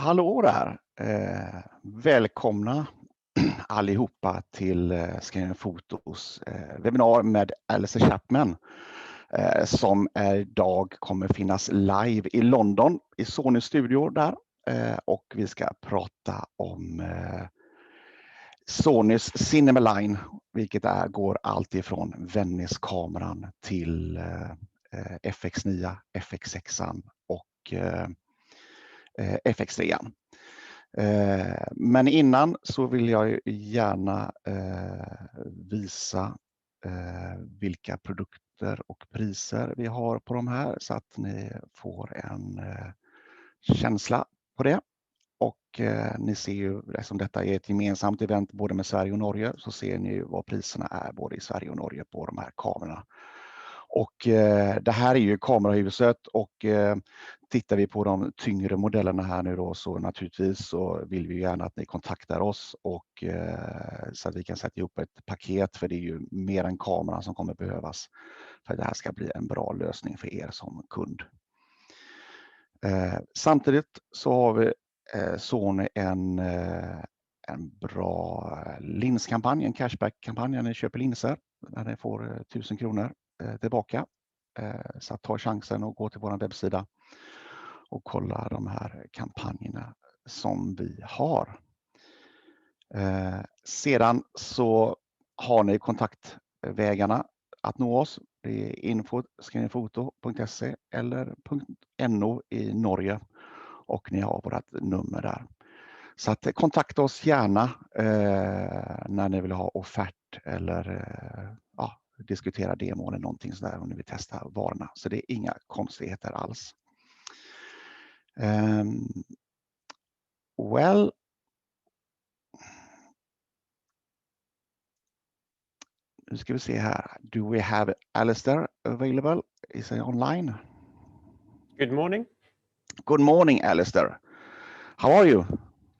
Hallå där! Välkomna allihopa till Sony Fotos webbinar med Alister Chapman som idag kommer finnas live i London i Sony studio där. Och vi ska prata om Sonys Cinema Line, vilket går allt ifrån Venice-kameran till FX9, FX6 och FX3. Men innan så vill jag gärna visa vilka produkter och priser vi har på de här så att ni får en känsla på det. Och ni ser ju, eftersom detta är ett gemensamt event både med Sverige och Norge, så ser ni ju vad priserna är både i Sverige och Norge på de här kamerorna. Och det här är ju kamerahuset och tittar vi på de tyngre modellerna här nu då, så naturligtvis så vill vi gärna att ni kontaktar oss och så att vi kan sätta ihop ett paket, för det är ju mer än kameran som kommer behövas för att det här ska bli en bra lösning för er som kund. Samtidigt så har vi Sony en bra linskampanj, en cashback-kampanj när ni köper linser, där ni får 1000 kronor tillbaka. Så ta chansen och gå till vår webbsida och kolla de här kampanjerna som vi har. Sedan så har ni kontaktvägarna att nå oss. Det är info@sonyfoto.se eller .no i Norge och ni har vårt nummer där. Så att kontakta oss gärna när ni vill ha offert eller diskutera demo eller någonting sådär om ni vill testa varorna. Så det är inga konstigheter alls. Well, nu ska vi se här. Do we have Alister available? Is he online? Good morning. Good morning, Alister. How are you?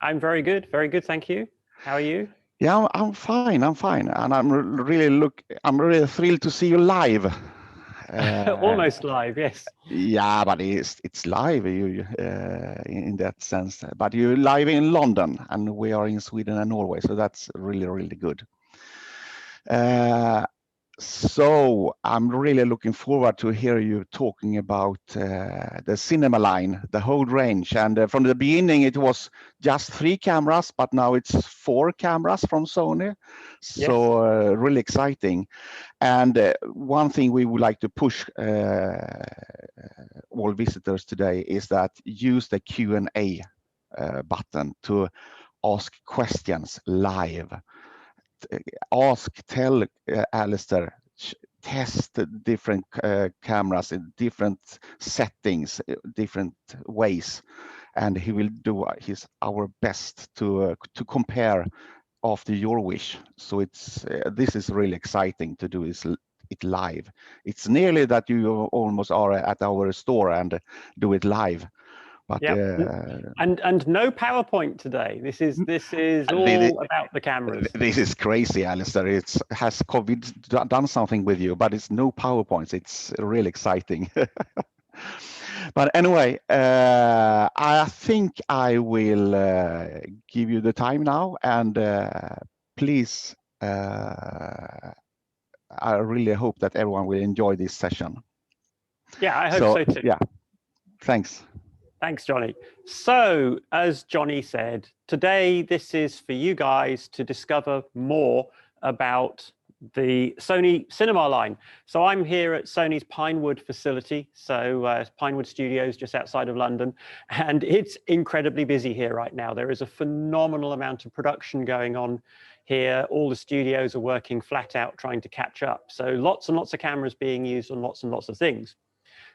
I'm very good, thank you. How are you? Yeah, I'm fine, and I'm really thrilled to see you live. Almost live, yes. Yeah, but it's live in that sense. But you're live in London, and we are in Sweden and Norway, so that's really good. So I'm really looking forward to hear you talking about the Cinema Line, the whole range. And from the beginning, it was just 3 cameras, but now it's 4 cameras from Sony. So really exciting. And one thing we would like to push all visitors today is that use the Q&A button to ask questions live. Tell Alister, test different cameras in different settings, different ways, and he will do our best to compare after your wish. So this is really exciting to do it live. It's nearly that you almost are at our store and do it live. But, and no PowerPoint today. This is all about the cameras. This is crazy, Alister. Has COVID done something with you? But it's no PowerPoints. It's really exciting. But anyway, I think I will give you the time now, and please, I really hope that everyone will enjoy this session. Yeah, I hope so too. Yeah, thanks. Thanks, Johnny. So, as Johnny said, today this is for you guys to discover more about the Sony Cinema Line. So I'm here at Sony's Pinewood facility, so Pinewood Studios just outside of London, and it's incredibly busy here right now. There is a phenomenal amount of production going on here. All the studios are working flat out trying to catch up. So lots and lots of cameras being used on lots and lots of things.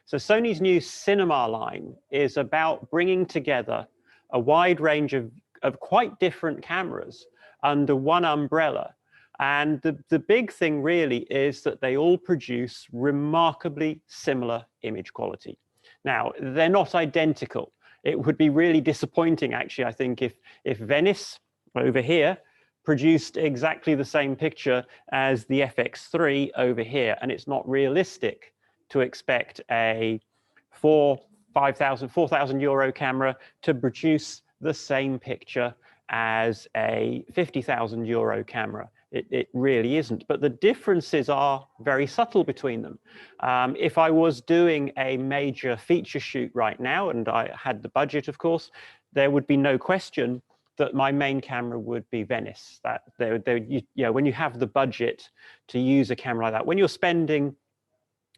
So Sony's new Cinema Line is about bringing together a wide range of quite different cameras under one umbrella. And the big thing really is that they all produce remarkably similar image quality. Now, they're not identical. It would be really disappointing, actually, I think, if Venice, over here, produced exactly the same picture as the FX3 over here, and it's not realistic to expect a 4,000 euro camera to produce the same picture as a €50,000 camera. It really isn't, but the differences are very subtle between them. If I was doing a major feature shoot right now, and I had the budget, of course, there would be no question that my main camera would be Venice. That when you have the budget to use a camera like that, when you're spending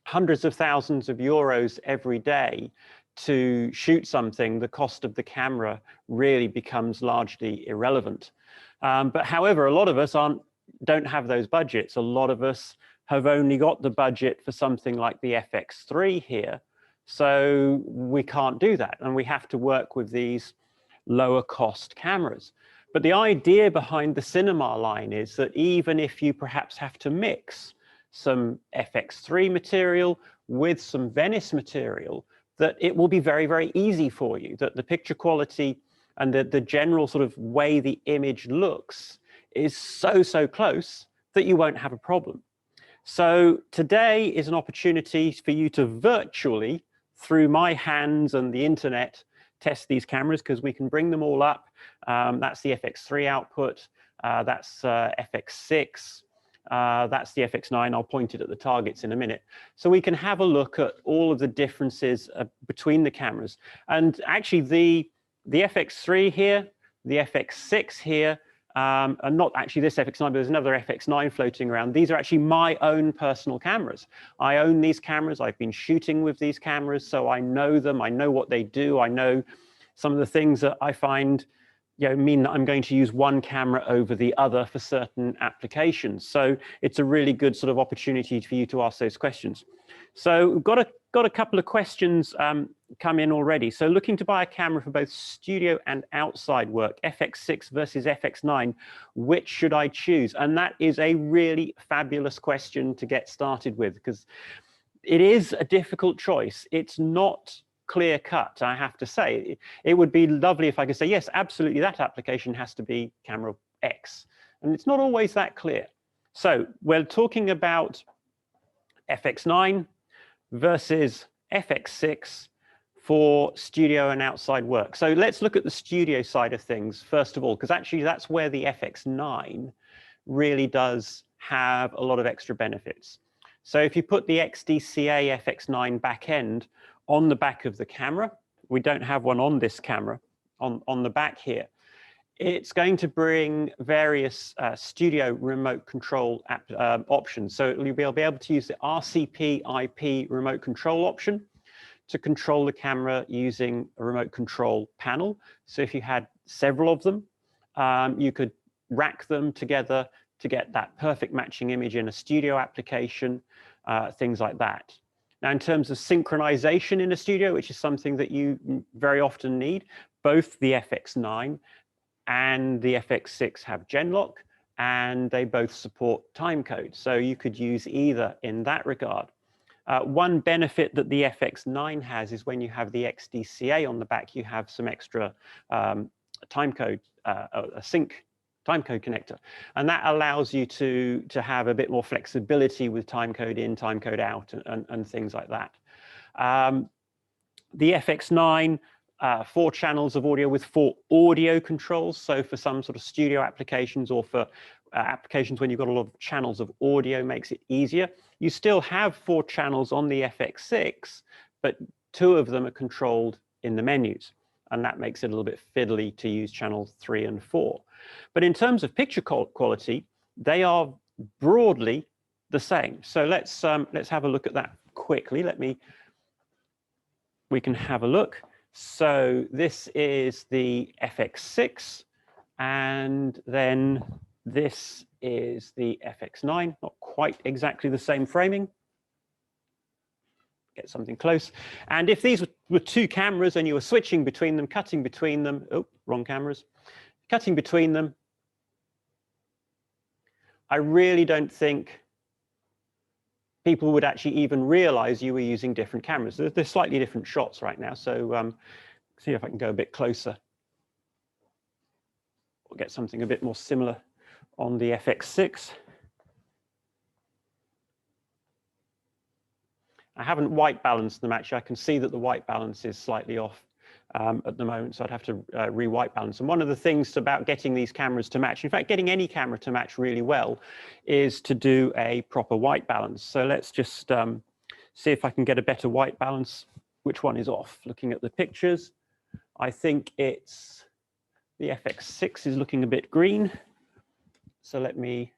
hundreds of thousands of euros every day to shoot something, the cost of the camera really becomes largely irrelevant. But however, a lot of us don't have those budgets. A lot of us have only got the budget for something like the FX3 here. So we can't do that. And we have to work with these lower cost cameras. But the idea behind the Cinema Line is that even if you perhaps have to mix some FX3 material with some Venice material, that it will be very, very easy for you, that the picture quality and the general sort of way the image looks is so close that you won't have a problem. So today is an opportunity for you to virtually, through my hands and the internet, test these cameras, because we can bring them all up. That's the FX3 output, that's FX6, that's the FX9. I'll point it at the targets in a minute. So we can have a look at all of the differences between the cameras. And actually the FX3 here, the FX6 here, and not actually this FX9, but there's another FX9 floating around. These are actually my own personal cameras. I own these cameras. I've been shooting with these cameras, so I know them. I know what they do. I know some of the things that I find mean that I'm going to use one camera over the other for certain applications. So it's a really good sort of opportunity for you to ask those questions. So we've got a couple of questions come in already. So looking to buy a camera for both studio and outside work, FX6 versus FX9, which should I choose? And that is a really fabulous question to get started with, because it is a difficult choice. It's not clear cut, I have to say. It would be lovely if I could say, yes, absolutely, that application has to be camera X. And it's not always that clear. So we're talking about FX9 versus FX6 for studio and outside work. So let's look at the studio side of things first of all, because actually that's where the FX9 really does have a lot of extra benefits. So if you put the XDCA FX9 back end on the back of the camera, we don't have one on this camera, on the back here, it's going to bring various studio remote control options. So you'll be able to use the RCP IP remote control option to control the camera using a remote control panel. So if you had several of them, you could rack them together to get that perfect matching image in a studio application, things like that. Now, in terms of synchronization in a studio, which is something that you very often need, both the FX9 and the FX6 have Genlock, and they both support timecode. So you could use either in that regard. One benefit that the FX9 has is when you have the XDCA on the back, you have some extra timecode, a sync timecode connector. And that allows you to have a bit more flexibility with timecode in, timecode out, and things like that. The FX9, 4 channels of audio with 4 audio controls. So for some sort of studio applications or for applications when you've got a lot of channels of audio, makes it easier. You still have 4 channels on the FX6, but 2 of them are controlled in the menus. And that makes it a little bit fiddly to use channels 3 and 4. But in terms of picture quality, they are broadly the same. So let's have a look at that quickly. We can have a look. So this is the FX6, and then this is the FX9, not quite exactly the same framing. Get something close. And if these were 2 cameras and you were switching between them, cutting between them, oh, wrong cameras, cutting between them, I really don't think people would actually even realize you were using different cameras. They're slightly different shots right now. So see if I can go a bit closer. We'll get something a bit more similar on the FX6. I haven't white balanced them actually. I can see that the white balance is slightly off. at the moment, so I'd have to re-white balance. And one of the things about getting these cameras to match, in fact, getting any camera to match really well, is to do a proper white balance. So let's just see if I can get a better white balance. Which one is off? Looking at the pictures, I think it's the FX6 is looking a bit green. So let me...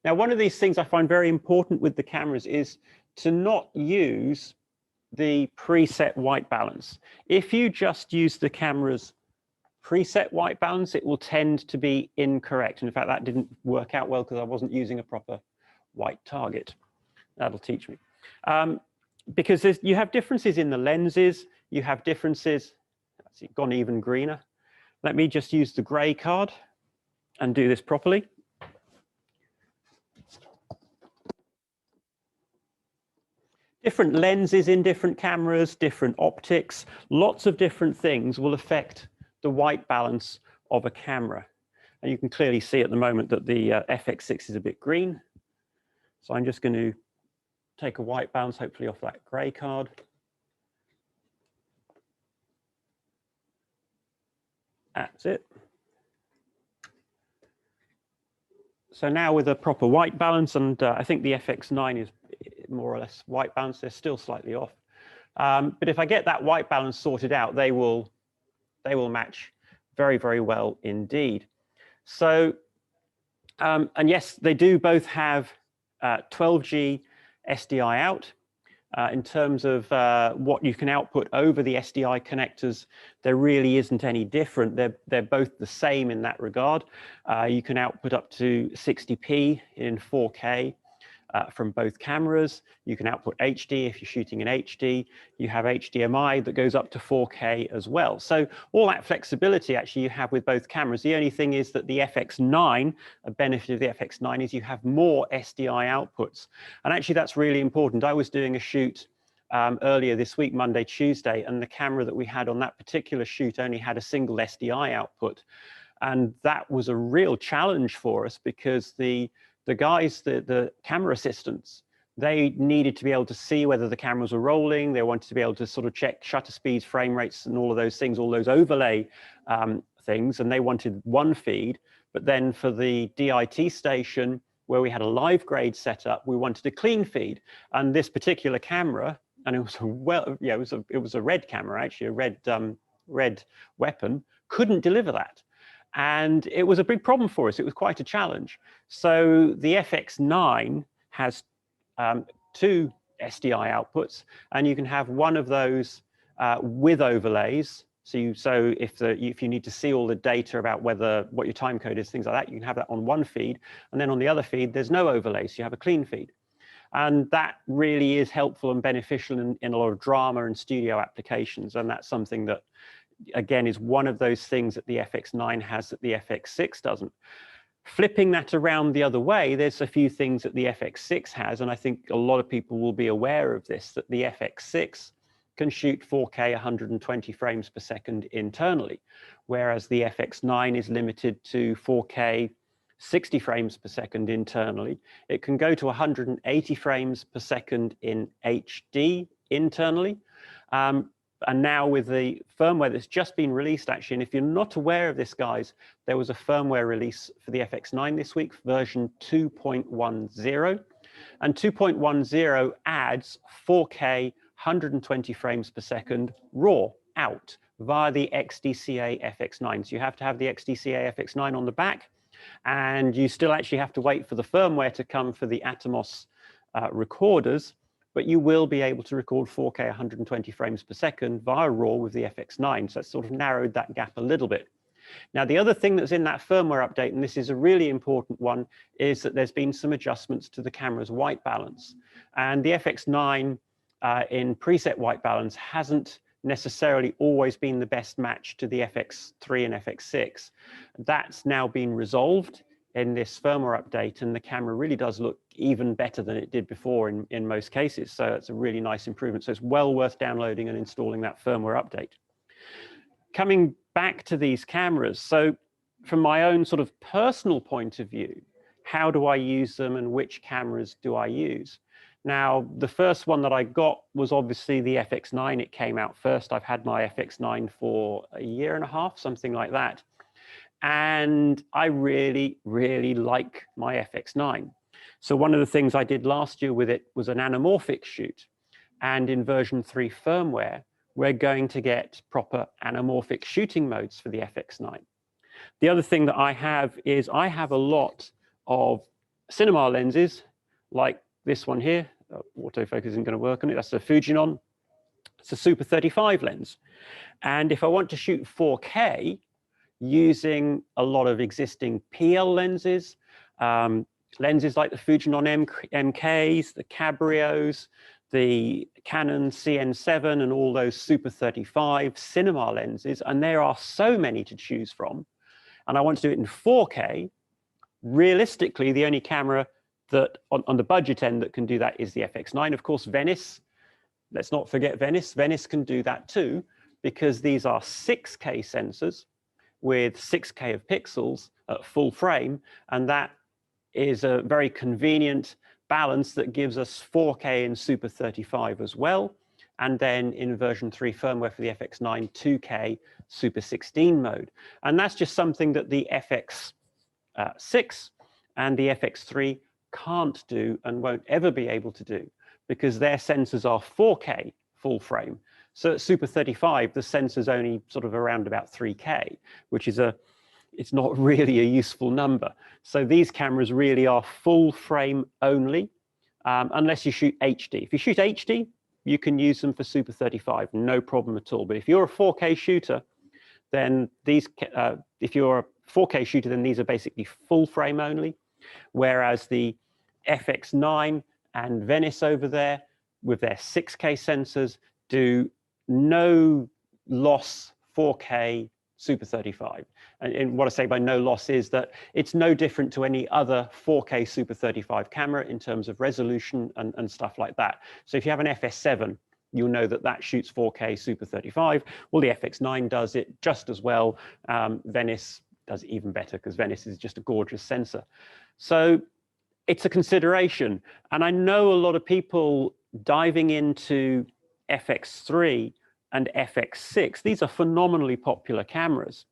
Now, one of these things I find very important with the cameras is to not use the preset white balance. If you just use the camera's preset white balance, it will tend to be incorrect. And in fact, that didn't work out well because I wasn't using a proper white target. That'll teach me. Because you have differences in the lenses, you have differences, that's it, gone even greener. Let me just use the gray card and do this properly. Different lenses in different cameras, different optics, lots of different things will affect the white balance of a camera. And you can clearly see at the moment that the FX6 is a bit green. So I'm just going to take a white balance, hopefully off that gray card. That's it. So now with a proper white balance, and I think the FX9 is more or less white balance, they're still slightly off. But if I get that white balance sorted out, they will match very, very well indeed. So, and yes, they do both have 12G SDI out. In terms of what you can output over the SDI connectors, there really isn't any different. They're both the same in that regard. You can output up to 60p in 4K from both cameras. You can output HD if you're shooting in HD. You have HDMI that goes up to 4K as well. So all that flexibility actually you have with both cameras. The only thing is that the FX9, a benefit of the FX9 is you have more SDI outputs. And actually that's really important. I was doing a shoot earlier this week, Monday, Tuesday, and the camera that we had on that particular shoot only had a single SDI output. And that was a real challenge for us because the guys, the camera assistants, they needed to be able to see whether the cameras were rolling. They wanted to be able to sort of check shutter speeds, frame rates, and all of those things, all those overlay things. And they wanted one feed. But then for the DIT station, where we had a live grade setup, we wanted a clean feed. And this particular camera, and it was it was a red camera, actually, a red weapon, couldn't deliver that. And it was a big problem for us. It was quite a challenge. So the FX9 has 2 SDI outputs, and you can have one of those with overlays. So if you need to see all the data about what your time code is, things like that, you can have that on one feed, and then on the other feed, there's no overlays. So you have a clean feed. And that really is helpful and beneficial in a lot of drama and studio applications. And that's something that, again, is one of those things that the FX9 has that the FX6 doesn't. Flipping that around the other way, there's a few things that the FX6 has, and I think a lot of people will be aware of this, that the FX6 can shoot 4K 120 frames per second internally, whereas the FX9 is limited to 4K 60 frames per second internally. It can go to 180 frames per second in HD internally. And now with the firmware that's just been released, actually, and if you're not aware of this, guys, there was a firmware release for the FX9 this week, version 2.10. And 2.10 adds 4K 120 frames per second raw out via the XDCA FX9. So you have to have the XDCA FX9 on the back, and you still actually have to wait for the firmware to come for the Atomos recorders. But you will be able to record 4K 120 frames per second via RAW with the FX9. So that's sort of narrowed that gap a little bit. Now, the other thing that's in that firmware update, and this is a really important one, is that there's been some adjustments to the camera's white balance. And the FX9 in preset white balance hasn't necessarily always been the best match to the FX3 and FX6. That's now been resolved in this firmware update, and the camera really does look even better than it did before in most cases. So it's a really nice improvement. So it's well worth downloading and installing that firmware update. Coming back to these cameras, so from my own sort of personal point of view, how do I use them and which cameras do I use? Now, the first one that I got was obviously the FX9. It came out first. I've had my FX9 for a year and a half, something like that. And I really, really like my FX9. So one of the things I did last year with it was an anamorphic shoot. And in version 3 firmware, we're going to get proper anamorphic shooting modes for the FX9. The other thing that I have is I have a lot of cinema lenses, like this one here. Autofocus isn't going to work on it. That's a Fujinon. It's a Super 35 lens. And if I want to shoot 4K using a lot of existing PL lenses, lenses like the Fujinon MKs, the Cabrios, the Canon CN7 and all those Super 35 cinema lenses, and there are so many to choose from, and I want to do it in 4K, realistically, the only camera that on the budget end that can do that is the FX9. Of course, Venice, let's not forget Venice. Venice can do that too, because these are 6K sensors with 6K of pixels at full frame, and that is a very convenient balance that gives us 4K in Super 35 as well, and then in version 3 firmware for the FX9, 2K Super 16 mode. And that's just something that the FX6 and the FX3 can't do and won't ever be able to do, because their sensors are 4K full frame. So at Super 35, the sensor's only sort of around about 3K, which is it's not really a useful number. So these cameras really are full frame only, unless you shoot HD. If you shoot HD, you can use them for Super 35, no problem at all. But if you're a 4K shooter, then these, if you're a 4K shooter, then these are basically full frame only. Whereas the FX9 and Venice over there, with their 6K sensors, do no loss 4K Super 35. And what I say by no loss is that it's no different to any other 4K Super 35 camera in terms of resolution and stuff like that. So if you have an FS7, you'll know that that shoots 4K Super 35. Well, the FX9 does it just as well. Venice does it even better, because Venice is just a gorgeous sensor. So it's a consideration. And I know a lot of people diving into FX3 and FX6. These are phenomenally popular cameras.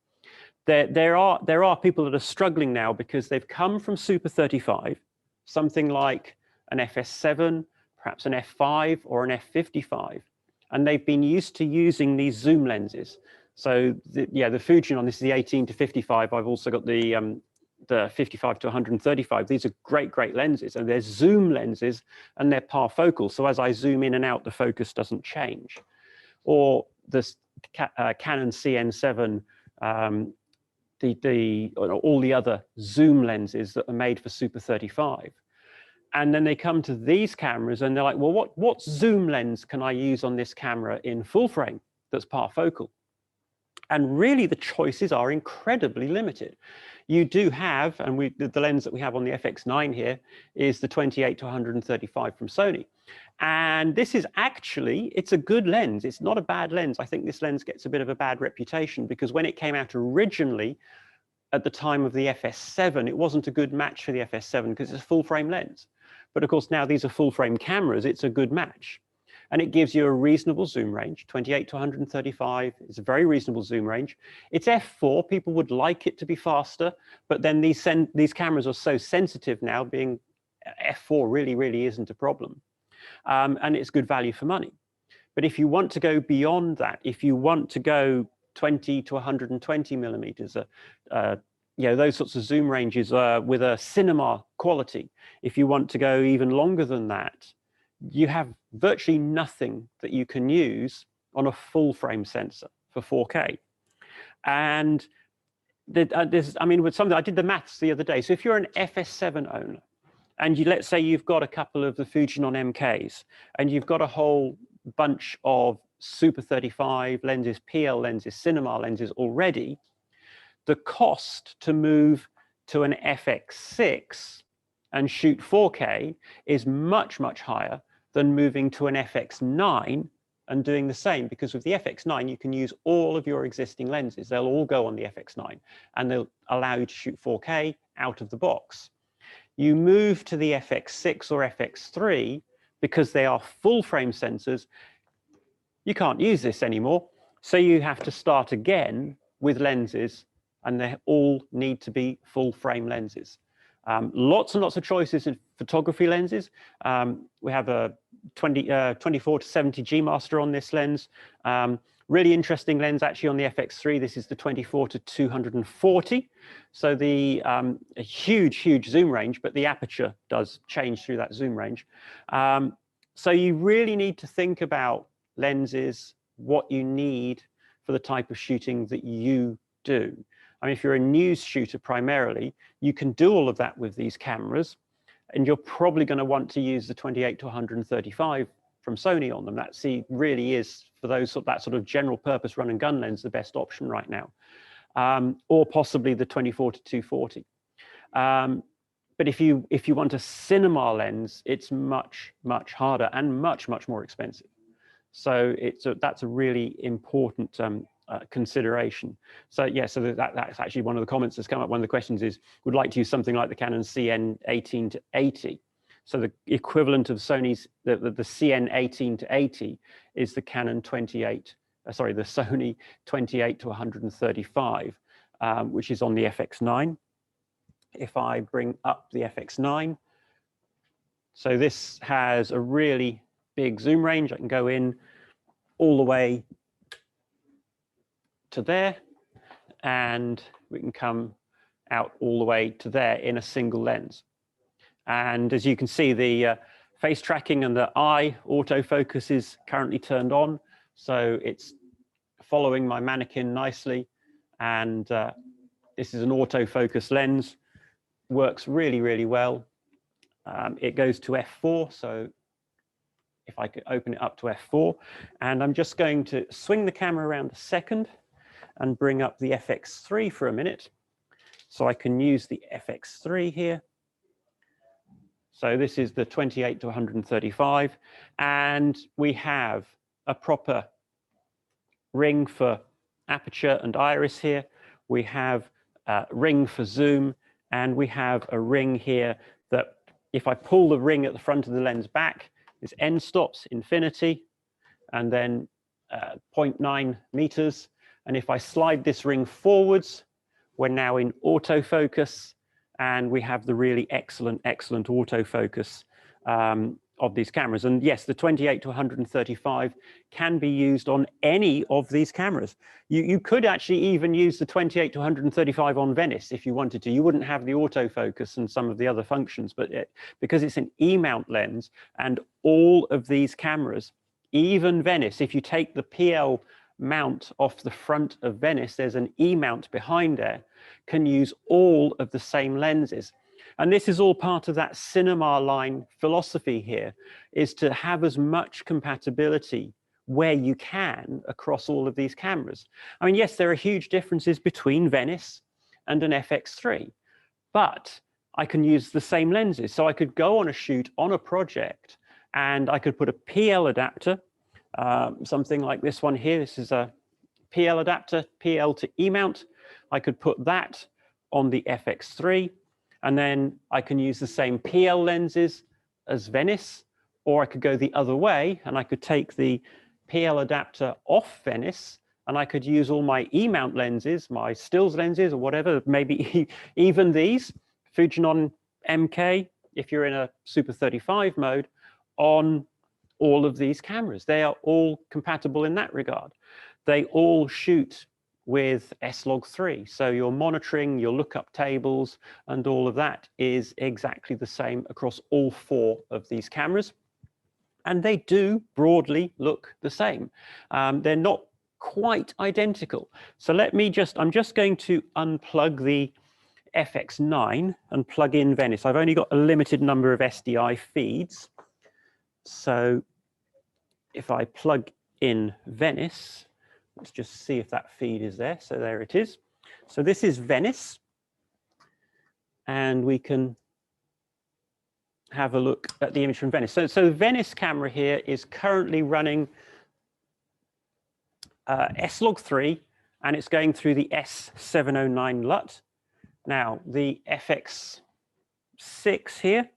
There are people that are struggling now because they've come from Super 35, something like an FS7, perhaps an F5 or an F55, and they've been used to using these zoom lenses. So the Fujinon, this is the 18 to 55. I've also got the 55 to 135. These are great lenses, and they're zoom lenses and they're parfocal. So as I zoom in and out, the focus doesn't change. Or this Canon CN7, all the other zoom lenses that are made for Super 35. And then they come to these cameras and they're like, well, what zoom lens can I use on this camera in full frame that's parfocal? And really the choices are incredibly limited. You do have, and the lens that we have on the FX9 here is the 28 to 135 from Sony. And this is actually, it's a good lens. It's not a bad lens. I think this lens gets a bit of a bad reputation because when it came out originally at the time of the FS7, it wasn't a good match for the FS7 because it's a full frame lens. But of course, now these are full frame cameras, it's a good match. And it gives you a reasonable zoom range, 28 to 135 is a very reasonable zoom range. It's f4, people would like it to be faster, but then these cameras are so sensitive now, being f4 really isn't a problem. And it's good value for money. But if you want to go beyond that, if you want to go 20 to 120 millimeters, those sorts of zoom ranges with a cinema quality, if you want to go even longer than that, you have virtually nothing that you can use on a full frame sensor for 4K. And with something, I did the maths the other day. So if you're an FS7 owner, and let's say you've got a couple of the Fujinon MKs, and you've got a whole bunch of Super 35 lenses, PL lenses, cinema lenses already, the cost to move to an FX6 and shoot 4K is much higher than moving to an FX9 and doing the same, because with the FX9 you can use all of your existing lenses. They'll all go on the FX9 and they'll allow you to shoot 4K out of the box. You move to the FX6 or FX3, because they are full frame sensors, you can't use this anymore. So you have to start again with lenses, and they all need to be full frame lenses. Lots and lots of choices in photography lenses. We have a 24 to 70 G master on this lens. Really interesting lens actually on the FX3. This is the 24 to 240. So a huge zoom range, but the aperture does change through that zoom range. So you really need to think about lenses, what you need for the type of shooting that you do. I mean, if you're a news shooter primarily, you can do all of that with these cameras, and you're probably going to want to use the 28 to 135 from Sony on them. That really is, for that sort of general purpose run and gun lens, the best option right now, or possibly the 24 to 240. But if you want a cinema lens, it's much harder and much more expensive. So that's a really important consideration. So yeah, so that's actually one of the comments that's come up. One of the questions is, would like to use something like the Canon CN 18 to 80. So the equivalent of Sony's, the CN 18 to 80 is the Canon the Sony 28 to 135, which is on the FX9. If I bring up the FX9, so this has a really big zoom range. I can go in all the way to there, and we can come out all the way to there in a single lens. And as you can see, the face tracking and the eye autofocus is currently turned on, so it's following my mannequin nicely. And this is an autofocus lens, works really well. It goes to f4, so if I could open it up to f4, and I'm just going to swing the camera around a second and bring up the FX3 for a minute, so I can use the FX3 here. So this is the 28 to 135, and we have a proper ring for aperture and iris here. We have a ring for zoom, and we have a ring here that, if I pull the ring at the front of the lens back, is end stops, infinity, and then 0.9 meters. And if I slide this ring forwards, we're now in autofocus, and we have the really excellent autofocus of these cameras. And yes, the 28 to 135 can be used on any of these cameras. You could actually even use the 28 to 135 on Venice if you wanted to. You wouldn't have the autofocus and some of the other functions, but because it's an E-mount lens, and all of these cameras, even Venice, if you take the PL mount off the front of Venice, there's an E-mount behind there, can use all of the same lenses. And this is all part of that Cinema Line philosophy here, is to have as much compatibility where you can across all of these cameras. I mean, yes, there are huge differences between Venice and an FX3, but I can use the same lenses. So I could go on a shoot on a project, and I could put a PL adapter, something like this one here. This is a PL adapter, PL to E-mount. I could put that on the FX3, and then I can use the same PL lenses as Venice, or I could go the other way, and I could take the PL adapter off Venice, and I could use all my E-mount lenses, my stills lenses or whatever, maybe even these, Fujinon MK, if you're in a Super 35 mode, on all of these cameras. They are all compatible in that regard. They all shoot with S-Log3. So your monitoring, your lookup tables, and all of that is exactly the same across all 4 of these cameras. And they do broadly look the same. They're not quite identical. So I'm just going to unplug the FX9 and plug in Venice. I've only got a limited number of SDI feeds. So if I plug in Venice, let's just see if that feed is there. So there it is. So this is Venice, and we can have a look at the image from Venice. So the Venice camera here is currently running S-Log3, and it's going through the S709 LUT. Now the FX6 here,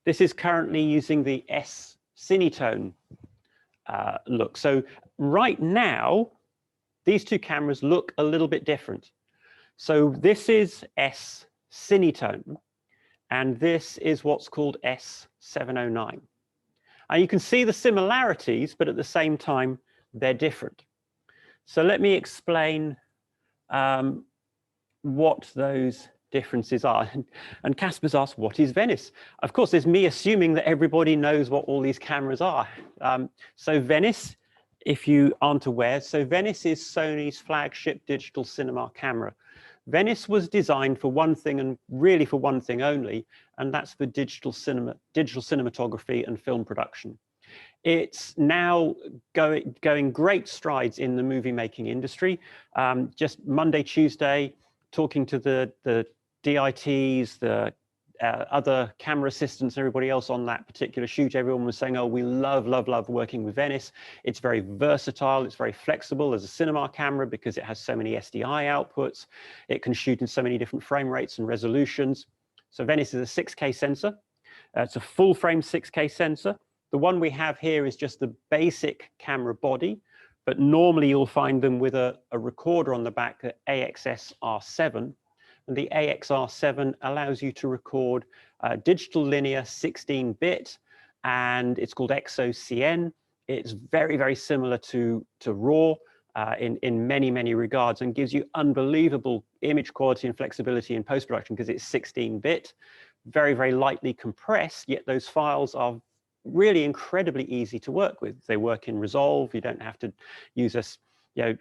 this is currently using the Cinetone look. So right now, these two cameras look a little bit different. So this is S Cinetone, and this is what's called S709. And you can see the similarities, but at the same time, they're different. So let me explain what those differences are. And Casper's asked, what is Venice? Of course, there's me assuming that everybody knows what all these cameras are. So Venice, if you aren't aware, so Venice is Sony's flagship digital cinema camera. Venice was designed for one thing, and really for one thing only, and that's for digital cinematography and film production. It's now going great strides in the movie making industry. Just Monday, Tuesday, talking to the DITs, the other camera assistants, everybody else on that particular shoot, everyone was saying, oh, we love working with Venice. It's very versatile. It's very flexible as a cinema camera because it has so many SDI outputs. It can shoot in so many different frame rates and resolutions. So Venice is a 6K sensor. It's a full frame 6K sensor. The one we have here is just the basic camera body, but normally you'll find them with a recorder on the back, the AXS-R7. And the AXR7 allows you to record digital linear 16-bit, and it's called XOCN. It's very, very similar to RAW in many regards, and gives you unbelievable image quality and flexibility in post-production because it's 16-bit, very, very lightly compressed, yet those files are really incredibly easy to work with. They work in Resolve. You don't have to use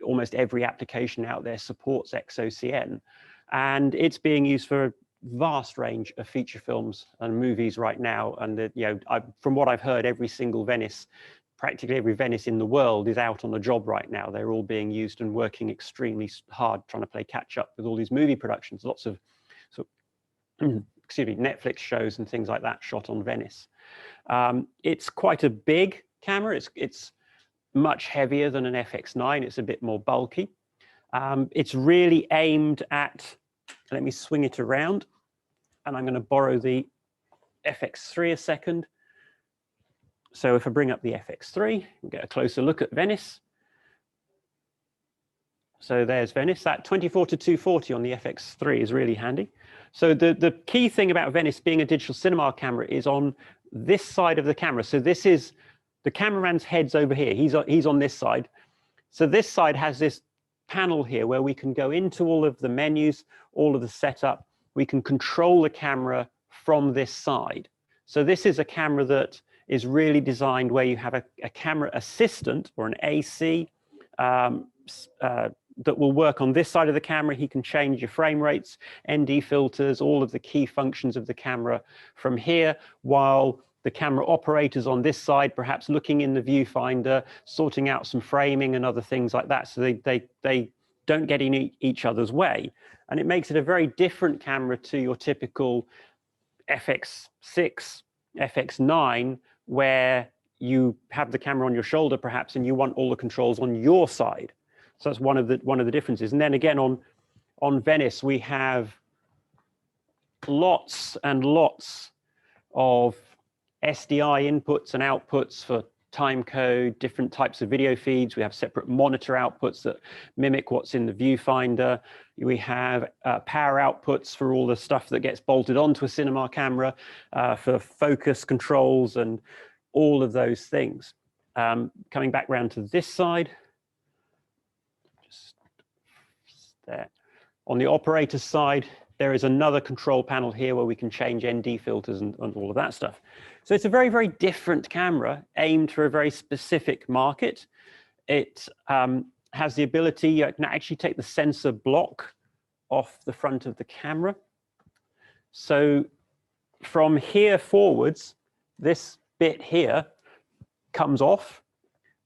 almost every application out there supports XOCN. And it's being used for a vast range of feature films and movies right now. And from what I've heard, every single Venice, practically every Venice in the world is out on a job right now. They're all being used and working extremely hard, trying to play catch up with all these movie productions. Lots of Netflix shows and things like that shot on Venice. It's quite a big camera. It's much heavier than an FX9. It's a bit more bulky. It's really aimed at, let me swing it around, and I'm going to borrow the FX3 a second. So if I bring up the FX3, we'll get a closer look at Venice. So there's Venice. That 24-240 on the FX3 is really handy. So the key thing about Venice being a digital cinema camera is on this side of the camera. So this is the cameraman's head's over here. He's on this side. So this side has this panel here where we can go into all of the menus, all of the setup. We can control the camera from this side. So this is a camera that is really designed where you have a camera assistant or an AC that will work on this side of the camera. He can change your frame rates, ND filters, all of the key functions of the camera from here, while the camera operators on this side, perhaps looking in the viewfinder, sorting out some framing and other things like that, so they don't get in each other's way. And it makes it a very different camera to your typical FX6, FX9, where you have the camera on your shoulder perhaps, and you want all the controls on your side. So that's one of the differences. And then again on Venice, we have lots and lots of SDI inputs and outputs for time code, different types of video feeds. We have separate monitor outputs that mimic what's in the viewfinder. We have power outputs for all the stuff that gets bolted onto a cinema camera, for focus controls and all of those things. Coming back round to this side, just there. On the operator's side, there is another control panel here where we can change ND filters and all of that stuff. So it's a very, very different camera aimed for a very specific market. It has the ability, you can actually take the sensor block off the front of the camera. So from here forwards, this bit here comes off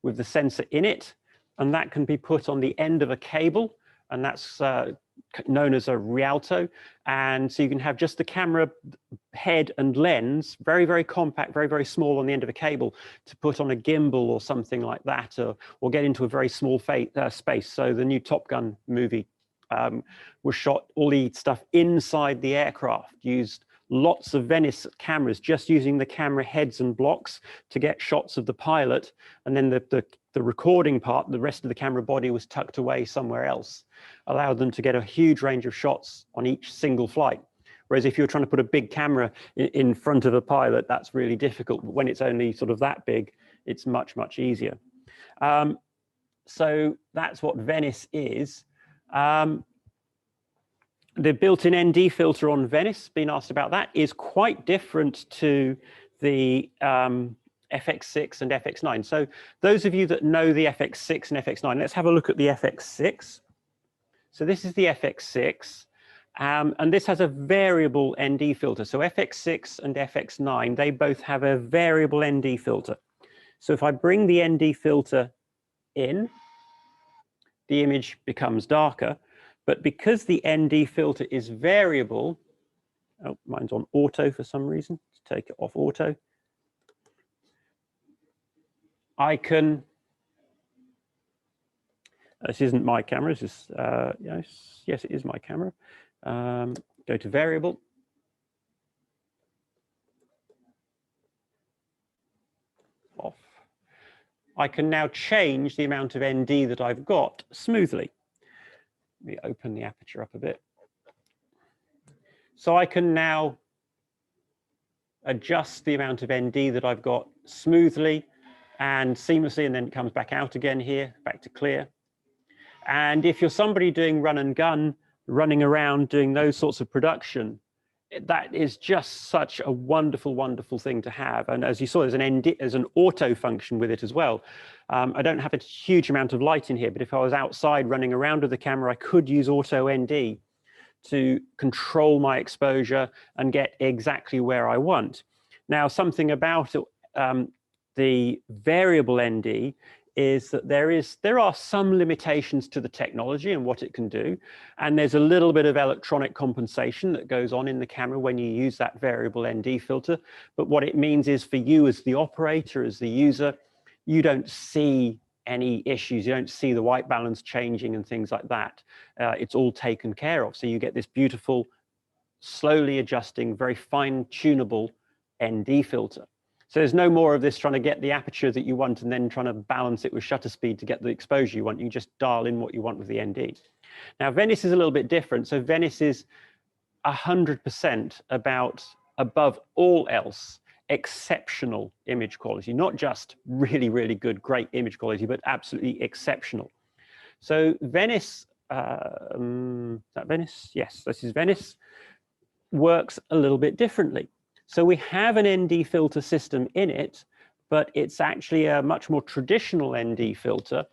with the sensor in it, and that can be put on the end of a cable, and that's known as a Rialto. And so you can have just the camera head and lens, very, very compact, very, very small on the end of a cable, to put on a gimbal or something like that, or get into a very small space. So the new Top Gun movie was shot, all the stuff inside the aircraft, used lots of Venice cameras just using the camera heads and blocks to get shots of the pilot, and then the recording part, the rest of the camera body was tucked away somewhere else, allowed them to get a huge range of shots on each single flight. Whereas if you're trying to put a big camera in front of a pilot, that's really difficult. But when it's only sort of that big, it's much, much easier. So that's what Venice is. The built-in ND filter on Venice, been asked about that, is quite different to the FX6 and FX9. So those of you that know the FX6 and FX9, let's have a look at the FX6. So this is the FX6, and this has a variable ND filter. So FX6 and FX9, they both have a variable ND filter. So if I bring the ND filter in, the image becomes darker. But because the ND filter is variable, oh, mine's on auto for some reason, let's take it off auto. I can, this isn't my camera, this is, yes, it is my camera. Go to variable. Off. I can now change the amount of ND that I've got smoothly. Let me open the aperture up a bit. So I can now adjust the amount of ND that I've got smoothly and seamlessly, and then it comes back out again here, back to clear. And if you're somebody doing run and gun, running around doing those sorts of production, that is just such a wonderful, wonderful thing to have. And as you saw, there's an auto function with it as well. I don't have a huge amount of light in here, but if I was outside running around with the camera, I could use auto ND to control my exposure and get exactly where I want. Now, something about the variable ND is that there are some limitations to the technology and what it can do. And there's a little bit of electronic compensation that goes on in the camera when you use that variable ND filter. But what it means is for you as the operator, as the user, you don't see any issues. You don't see the white balance changing and things like that. It's all taken care of. So you get this beautiful, slowly adjusting, very fine tunable ND filter. So there's no more of this trying to get the aperture that you want and then trying to balance it with shutter speed to get the exposure you want. You just dial in what you want with the ND. Now, Venice is a little bit different. So Venice is 100% about, above all else, exceptional image quality, not just really, really good, great image quality, but absolutely exceptional. So Venice, is that Venice? Yes, this is Venice, works a little bit differently. So we have an ND filter system in it, but it's actually a much more traditional ND filter.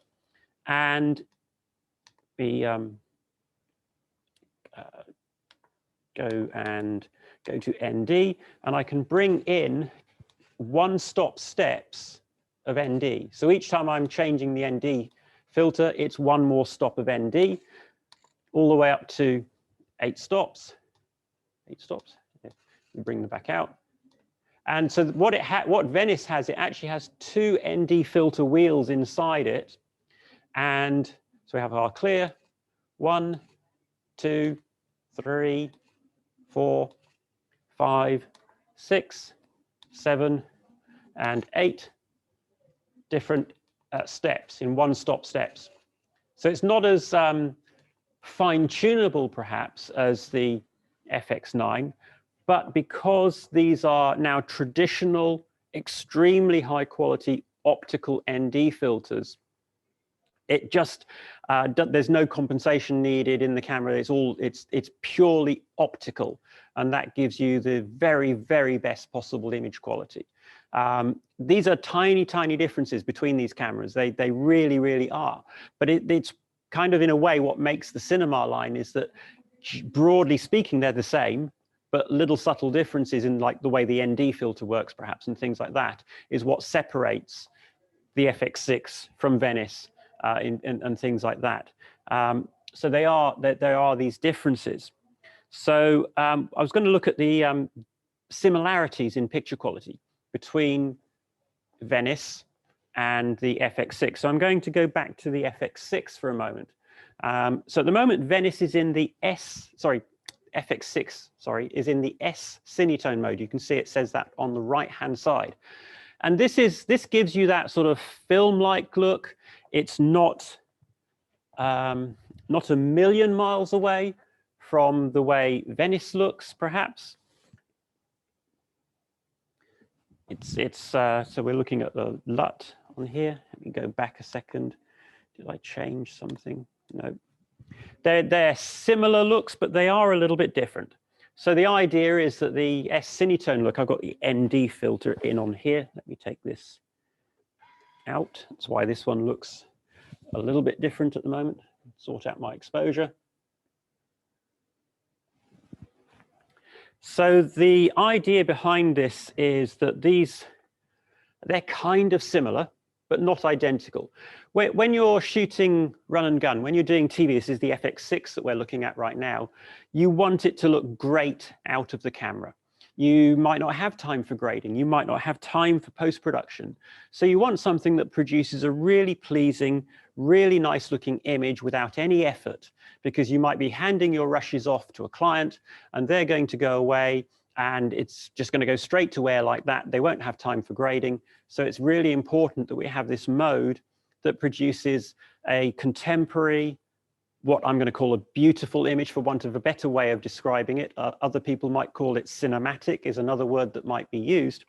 And we go to ND, and I can bring in one-stop steps of ND. So each time I'm changing the ND filter, it's one more stop of ND, all the way up to 8 stops. 8 stops. You bring them back out. And so what Venice has, it actually has 2 ND filter wheels inside it. And so we have our clear, 1, 2, 3, 4, 5, 6, 7, and 8 different steps in one-stop steps. So it's not as fine-tunable, perhaps, as the FX9, but because these are now traditional, extremely high-quality optical ND filters, it just there's no compensation needed in the camera. It's purely optical, and that gives you the very, very best possible image quality. These are tiny, tiny differences between these cameras. They really, really are. But it's kind of in a way what makes the Cinema line is that, broadly speaking, they're the same, but little subtle differences in like the way the ND filter works, perhaps, and things like that is what separates the FX6 from Venice. And things like that. So there are these differences. So I was going to look at the similarities in picture quality between Venice and the FX6. So I'm going to go back to the FX6 for a moment. So at the moment, Venice is in the FX6, sorry, is in the S Cinetone mode. You can see it says that on the right-hand side. And this gives you that sort of film-like look. It's not a million miles away from the way Venice looks, perhaps. So we're looking at the LUT on here. Let me go back a second. Did I change something? No. They're similar looks, but they are a little bit different. So the idea is that the S Cinetone look, I've got the ND filter in on here. Let me take this out. That's why this one looks a little bit different at the moment. Sort out my exposure. So the idea behind this is that they're kind of similar, but not identical. When you're shooting run and gun, when you're doing TV, this is the FX6 that we're looking at right now, you want it to look great out of the camera. You might not have time for grading. You might not have time for post-production. So you want something that produces a really pleasing, really nice looking image without any effort, because you might be handing your rushes off to a client and they're going to go away and it's just going to go straight to air like that. They won't have time for grading. So it's really important that we have this mode that produces a contemporary, what I'm going to call a beautiful image, for want of a better way of describing it. Other people might call it cinematic, is another word that might be used,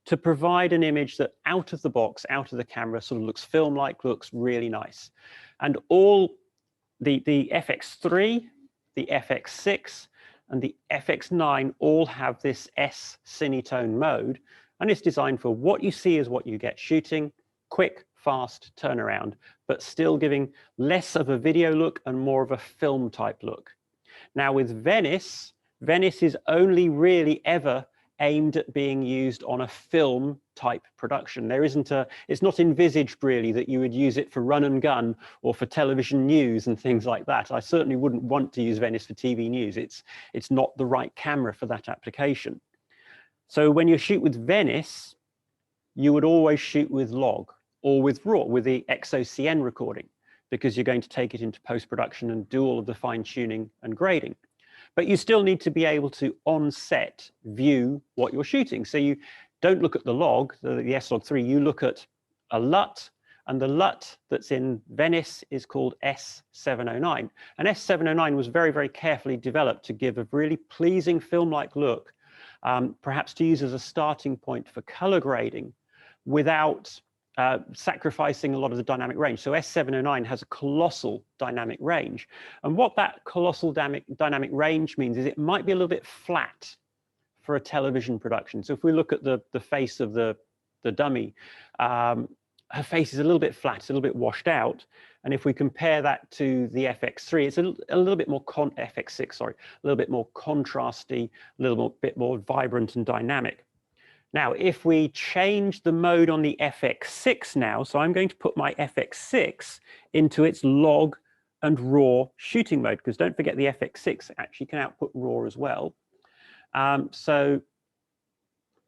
to provide an image that out of the box, out of the camera, sort of looks film-like, looks really nice. And all the FX3, the FX6, and the FX9 all have this S Cinetone mode, and it's designed for what you see is what you get, shooting, quick, fast turnaround, but still giving less of a video look and more of a film type look. Now with Venice, Venice is only really ever aimed at being used on a film type production. It's not envisaged really that you would use it for run and gun or for television news and things like that. I certainly wouldn't want to use Venice for TV news. It's not the right camera for that application. So when you shoot with Venice, you would always shoot with log or with RAW, with the XOCN recording, because you're going to take it into post-production and do all of the fine tuning and grading. But you still need to be able to on set view what you're shooting. So you don't look at the log, the S-Log3, you look at a LUT, and the LUT that's in Venice is called S709. And S709 was very, very carefully developed to give a really pleasing film-like look, perhaps to use as a starting point for color grading without sacrificing a lot of the dynamic range. So S709 has a colossal dynamic range. And what that colossal dynamic range means is it might be a little bit flat for a television production. So if we look at the face of the dummy, her face is a little bit flat, it's a little bit washed out. And if we compare that to the FX3, it's a little bit more FX6, sorry, a little bit more contrasty, a little bit more vibrant and dynamic. Now, if we change the mode on the FX6 now, so I'm going to put my FX6 into its log and RAW shooting mode, because don't forget the FX6 actually can output RAW as well. So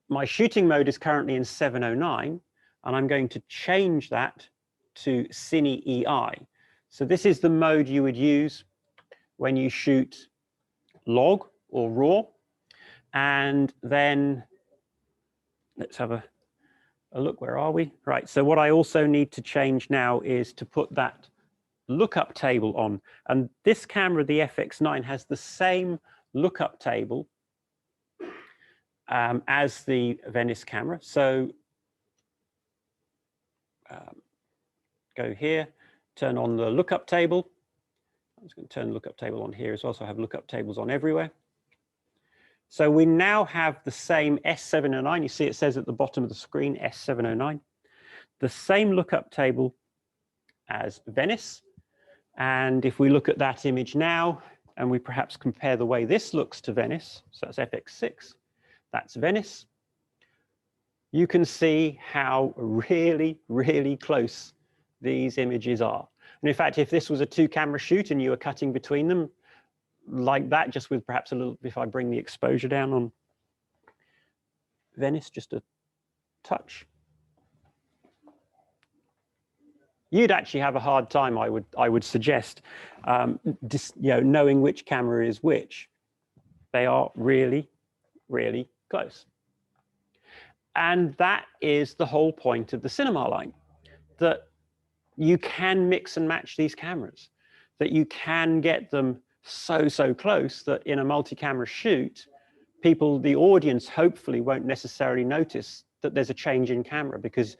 my shooting mode is currently in 709, and I'm going to change that to Cine EI. So this is the mode you would use when you shoot log or RAW, and then let's have a look. Where are we? Right. So what I also need to change now is to put that lookup table on. And this camera, the FX9, has the same lookup table as the Venice camera. So go here, turn on the lookup table. I'm just going to turn the lookup table on here as well. So I have lookup tables on everywhere. So we now have the same S709. You see it says at the bottom of the screen, S709. The same lookup table as Venice. And if we look at that image now, and we perhaps compare the way this looks to Venice, so that's FX6, that's Venice, you can see how really, really close these images are. And in fact, if this was a two-camera shoot and you were cutting between them, like that, just with perhaps a little, if I bring the exposure down on Venice, just a touch, you'd actually have a hard time, I would suggest, knowing which camera is which. They are really, really close. And that is the whole point of the Cinema Line, that you can mix and match these cameras, that you can get them so close that in a multi-camera shoot, the audience hopefully won't necessarily notice that there's a change in camera, because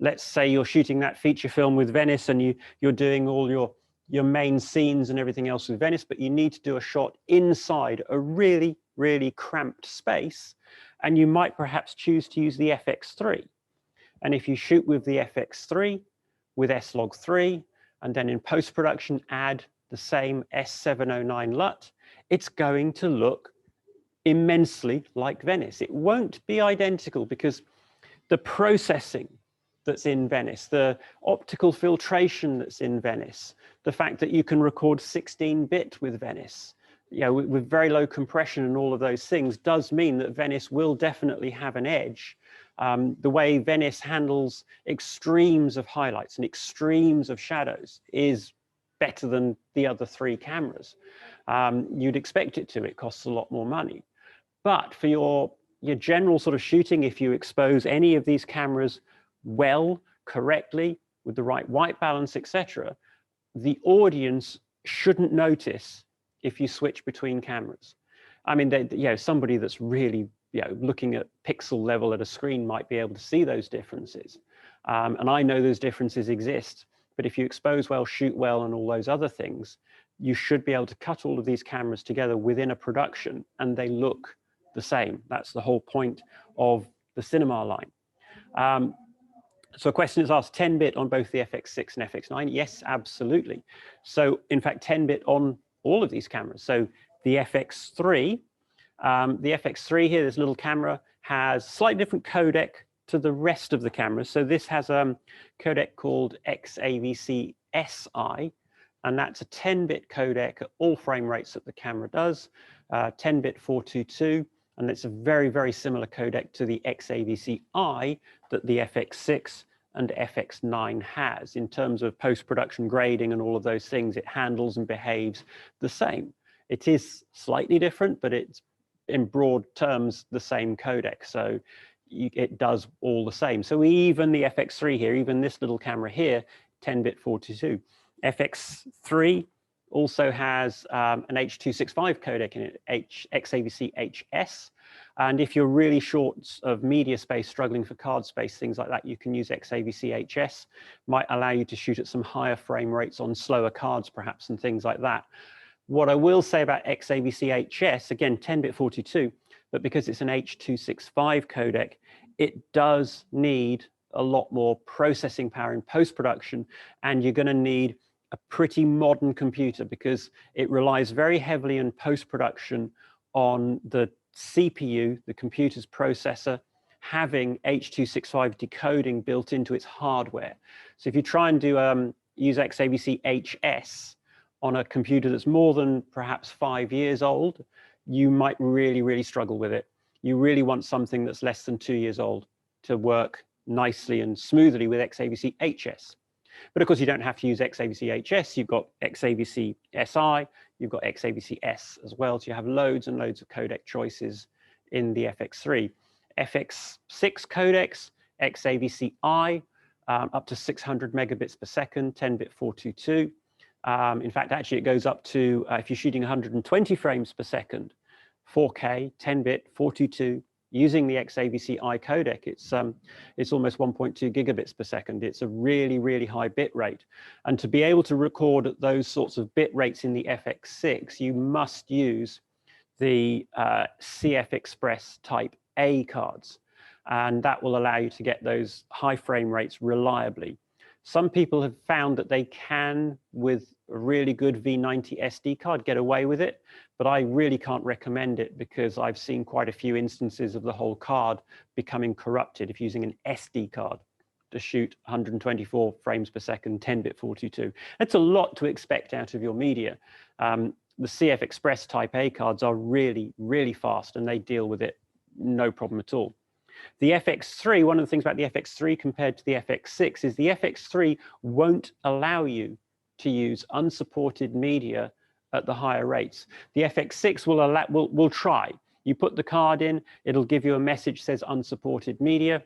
let's say you're shooting that feature film with Venice and you're doing all your main scenes and everything else with Venice, but you need to do a shot inside a really, really cramped space, and you might perhaps choose to use the FX3. And if you shoot with the FX3, with S-Log3, and then in post-production add the same S709 LUT, it's going to look immensely like Venice. It won't be identical, because the processing that's in Venice, the optical filtration that's in Venice, the fact that you can record 16-bit with Venice, with very low compression and all of those things, does mean that Venice will definitely have an edge. The way Venice handles extremes of highlights and extremes of shadows is better than the other three cameras. You'd expect it to. It costs a lot more money. But for your general sort of shooting, if you expose any of these cameras well, correctly, with the right white balance, etc., the audience shouldn't notice if you switch between cameras. I mean, somebody that's really looking at pixel level at a screen might be able to see those differences. And I know those differences exist, but if you expose well, shoot well, and all those other things, you should be able to cut all of these cameras together within a production and they look the same. That's the whole point of the Cinema Line. So a question is asked, 10-bit on both the FX6 and FX9? Yes, absolutely. So in fact, 10-bit on all of these cameras. So the FX3 here, this little camera, has slightly different codec to the rest of the cameras. So this has a codec called XAVC-SI, and that's a 10-bit codec at all frame rates that the camera does, 10-bit 422, and it's a very, very similar codec to the XAVC-I that the FX6 and FX9 has. In terms of post-production grading and all of those things, it handles and behaves the same. It is slightly different, but it's in broad terms the same codec. So it does all the same. So even the FX3 here, even this little camera here, 10-bit 422. FX3 also has an H.265 codec in it, XAVC-HS. And if you're really short of media space, struggling for card space, things like that, you can use XAVC-HS. Might allow you to shoot at some higher frame rates on slower cards, perhaps, and things like that. What I will say about XAVC-HS, again, 10-bit 42, but because it's an H.265 codec, it does need a lot more processing power in post-production, and you're going to need a pretty modern computer because it relies very heavily in post-production on the CPU, the computer's processor, having H.265 decoding built into its hardware. So if you try and use XAVC-HS on a computer that's more than perhaps 5 years old, you might really, really struggle with it. You really want something that's less than 2 years old to work nicely and smoothly with XAVC-HS. But of course, you don't have to use XAVC-HS. You've got XAVC-SI, you've got XAVC-S as well. So you have loads and loads of codec choices in the FX3. FX6 codecs, XAVC-I, up to 600 megabits per second, 10-bit 422. In fact, actually, it goes up to, if you're shooting 120 frames per second, 4K, 10-bit, 422, using the XAVC-I codec, it's almost 1.2 gigabits per second. It's a really, really high bit rate. And to be able to record at those sorts of bit rates in the FX6, you must use the CF Express Type A cards. And that will allow you to get those high frame rates reliably. Some people have found that they can, with a really good V90 SD card, get away with it, but I really can't recommend it because I've seen quite a few instances of the whole card becoming corrupted if using an SD card to shoot 124 frames per second, 10-bit 422. That's a lot to expect out of your media. The CF Express Type A cards are really, really fast and they deal with it no problem at all. The FX3, one of the things about the FX3 compared to the FX6 is the FX3 won't allow you to use unsupported media at the higher rates. The FX6 will try. You put the card in, it'll give you a message says unsupported media,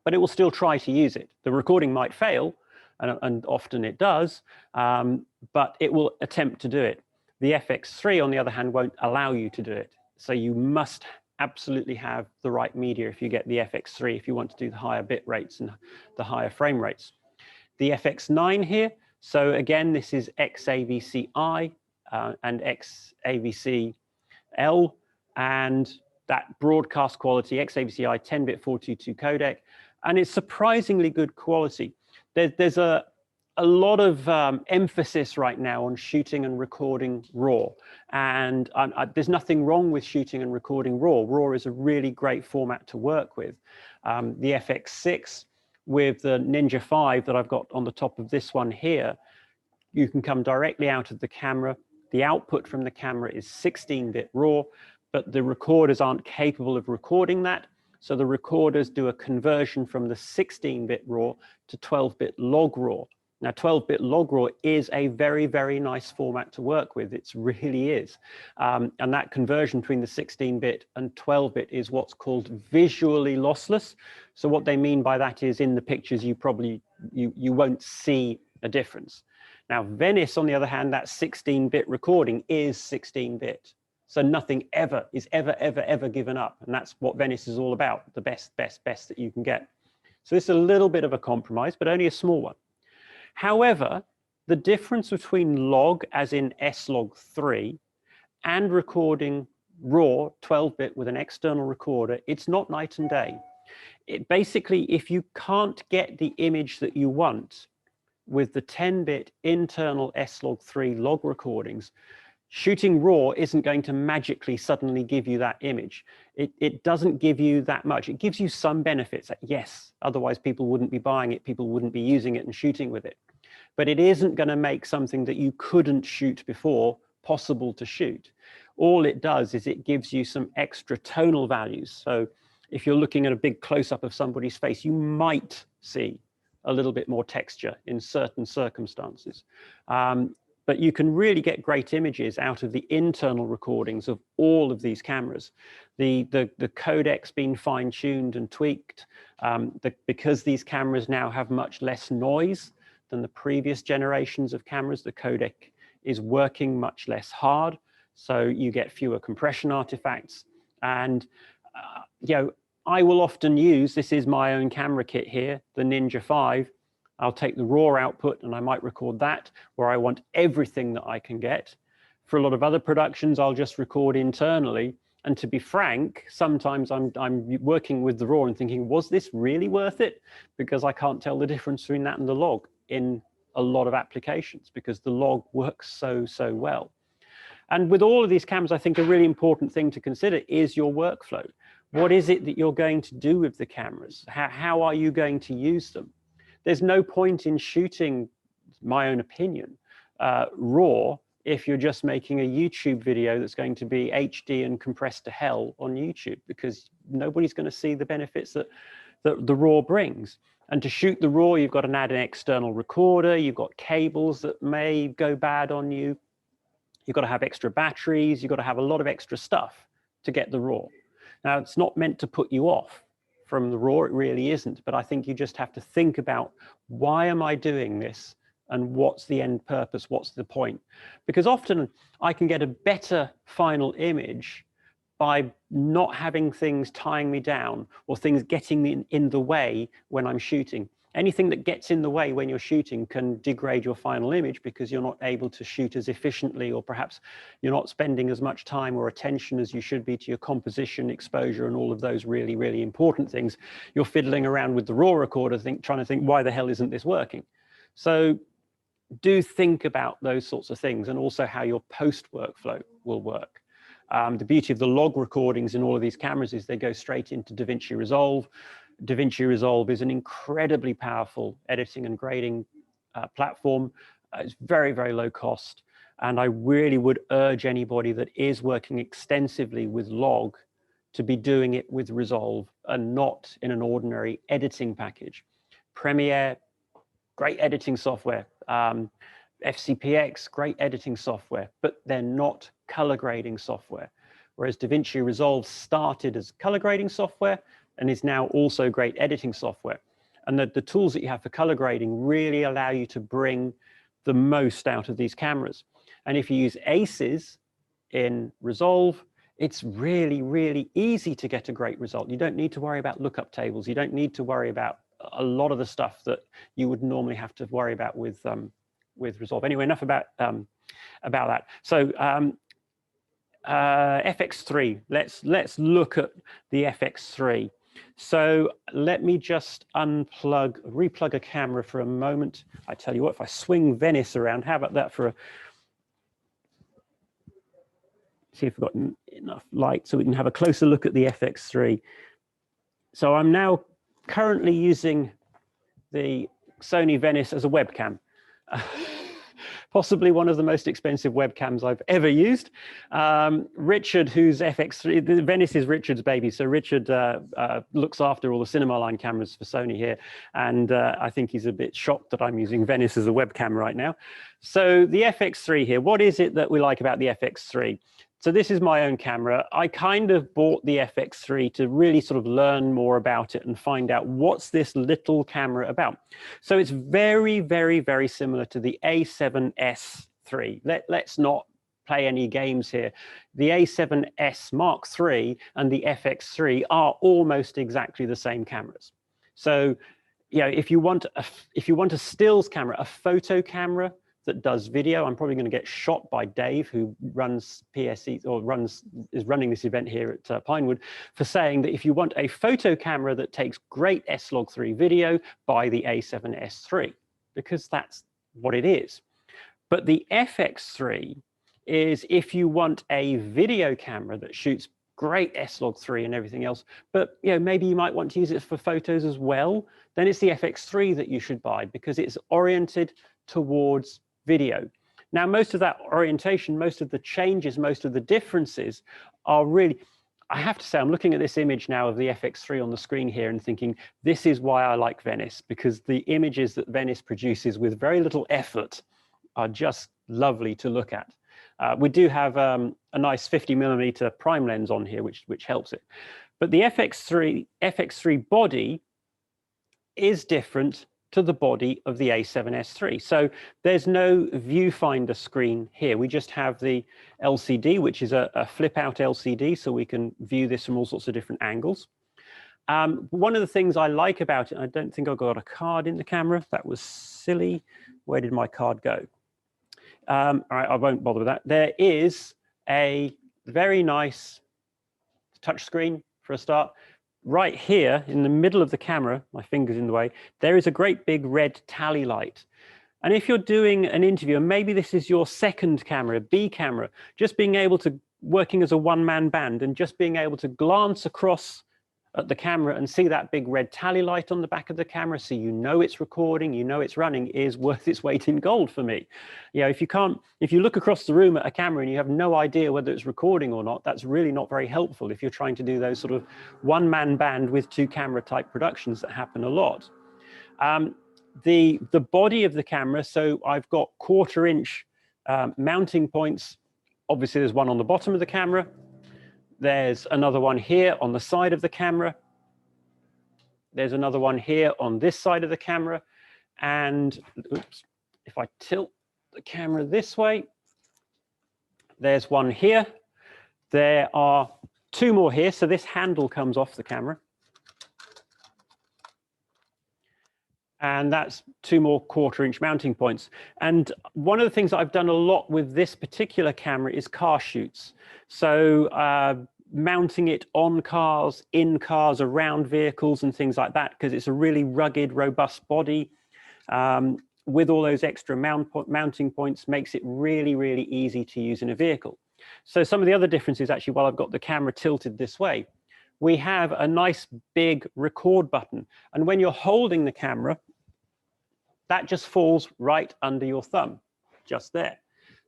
but it will still try to use it. The recording might fail, and often it does, but it will attempt to do it. The FX3, on the other hand, won't allow you to do it. So you must absolutely have the right media if you get the FX3, if you want to do the higher bit rates and the higher frame rates. The FX9 here, so again, this is XAVC-I and XAVC-L, and that broadcast quality, XAVC-I 10-bit 422 codec, and it's surprisingly good quality. There's a lot of emphasis right now on shooting and recording RAW, and there's nothing wrong with shooting and recording RAW. RAW is a really great format to work with. The FX6 with the Ninja 5 that I've got on the top of this one here, you can come directly out of the camera. The output from the camera is 16-bit RAW, but the recorders aren't capable of recording that. So the recorders do a conversion from the 16-bit RAW to 12-bit log RAW. Now, 12-bit log RAW is a very, very nice format to work with. It really is. And that conversion between the 16-bit and 12-bit is what's called visually lossless. So what they mean by that is in the pictures, you won't see a difference. Now, Venice, on the other hand, that 16-bit recording is 16-bit. So nothing ever is ever given up. And that's what Venice is all about, the best that you can get. So it's a little bit of a compromise, but only a small one. However, the difference between log, as in S-Log3, and recording RAW 12-bit with an external recorder, it's not night and day. Basically, if you can't get the image that you want with the 10-bit internal S-Log3 log recordings, shooting RAW isn't going to magically suddenly give you that image. It doesn't give you that much. It gives you some benefits. Yes, otherwise people wouldn't be buying it, people wouldn't be using it and shooting with it. But it isn't going to make something that you couldn't shoot before possible to shoot. All it does is it gives you some extra tonal values. So if you're looking at a big close-up of somebody's face, you might see a little bit more texture in certain circumstances. But you can really get great images out of the internal recordings of all of these cameras. The codec's been fine-tuned and tweaked because these cameras now have much less noise than the previous generations of cameras. The codec is working much less hard, so you get fewer compression artifacts. And I will often use, this is my own camera kit here, the Ninja 5. I'll take the RAW output and I might record that where I want everything that I can get. For a lot of other productions, I'll just record internally. And to be frank, sometimes I'm working with the RAW and thinking, was this really worth it? Because I can't tell the difference between that and the log in a lot of applications because the log works so well. And with all of these cameras, I think a really important thing to consider is your workflow. What is it that you're going to do with the cameras? How are you going to use them? There's no point in shooting, my own opinion, RAW if you're just making a YouTube video that's going to be HD and compressed to hell on YouTube, because nobody's going to see the benefits that the RAW brings. And to shoot the RAW, you've got to add an external recorder, you've got cables that may go bad on you, you've got to have extra batteries, you've got to have a lot of extra stuff to get the RAW. Now, it's not meant to put you off from the RAW, it really isn't, but I think you just have to think about, why am I doing this and what's the end purpose, what's the point? Because often I can get a better final image by not having things tying me down or things getting me in the way when I'm shooting. Anything that gets in the way when you're shooting can degrade your final image because you're not able to shoot as efficiently, or perhaps you're not spending as much time or attention as you should be to your composition, exposure, and all of those really, really important things. You're fiddling around with the RAW recorder, trying to think, why the hell isn't this working? So do think about those sorts of things, and also how your post workflow will work. The beauty of the log recordings in all of these cameras is they go straight into DaVinci Resolve. DaVinci Resolve is an incredibly powerful editing and grading platform. It's very, very low cost. And I really would urge anybody that is working extensively with log to be doing it with Resolve and not in an ordinary editing package. Premiere, great editing software. FCPX, great editing software, but they're not color grading software. Whereas DaVinci Resolve started as color grading software and is now also great editing software. And the tools that you have for color grading really allow you to bring the most out of these cameras. And if you use ACES in Resolve, it's really, really easy to get a great result. You don't need to worry about lookup tables. You don't need to worry about a lot of the stuff that you would normally have to worry about with Resolve. Anyway, enough about that. So FX3, let's look at the FX3. So let me just replug a camera for a moment. I tell you what, if I swing Venice around, how about that for a, see if we've got enough light so we can have a closer look at the FX3. So I'm now currently using the Sony Venice as a webcam. Possibly one of the most expensive webcams I've ever used. Richard, who's FX3, the Venice is Richard's baby. So Richard looks after all the Cinema Line cameras for Sony here. And I think he's a bit shocked that I'm using Venice as a webcam right now. So the FX3 here, what is it that we like about the FX3? So this is my own camera. I kind of bought the FX3 to really sort of learn more about it and find out what's this little camera about. So it's very, very, very similar to the A7S III. Let's not play any games here. The A7S Mark III and the FX3 are almost exactly the same cameras. So, you know, if you want a stills camera, a photo camera that does video, I'm probably going to get shot by Dave, who runs PSE or is running this event here at Pinewood, for saying that if you want a photo camera that takes great S-Log3 video, buy the A7S III, because that's what it is. But the FX3 is if you want a video camera that shoots great S-Log3 and everything else, but you know, maybe you might want to use it for photos as well, then it's the FX3 that you should buy, because it's oriented towards video. Now, most of that orientation, most of the changes, most of the differences are really, I have to say, I'm looking at this image now of the FX3 on the screen here and thinking, this is why I like Venice, because the images that Venice produces with very little effort are just lovely to look at. We do have a nice 50mm prime lens on here, which helps it. But the FX3 body is different to the body of the A7S III. So there's no viewfinder screen here. We just have the LCD, which is a flip out LCD, so we can view this from all sorts of different angles. One of the things I like about it, I don't think I got a card in the camera. That was silly. Where did my card go? All right, I won't bother with that. There is a very nice touch screen for a start. Right here in the middle of the camera, my finger's in the way, there is a great big red tally light. And if you're doing an interview, and maybe this is your second camera, B camera, just being able to, working as a one-man band and just being able to glance across at the camera and see that big red tally light on the back of the camera, so you know it's recording, you know it's running, is worth its weight in gold for me. You know, if you look across the room at a camera and you have no idea whether it's recording or not, that's really not very helpful if you're trying to do those sort of one-man band with two camera type productions that happen a lot. The body of the camera, so I've got 1/4 inch mounting points. Obviously there's one on the bottom of the camera. There's another one here on the side of the camera. There's another one here on this side of the camera. And oops, if I tilt the camera this way, there's one here. There are 2 more here. So this handle comes off the camera. And that's 2 more 1/4 inch mounting points. And one of the things that I've done a lot with this particular camera is car shoots. So mounting it on cars, in cars, around vehicles and things like that, because it's a really rugged, robust body with all those extra mounting points, makes it really, really easy to use in a vehicle. So some of the other differences, actually, while I've got the camera tilted this way, we have a nice big record button. And when you're holding the camera, that just falls right under your thumb, just there.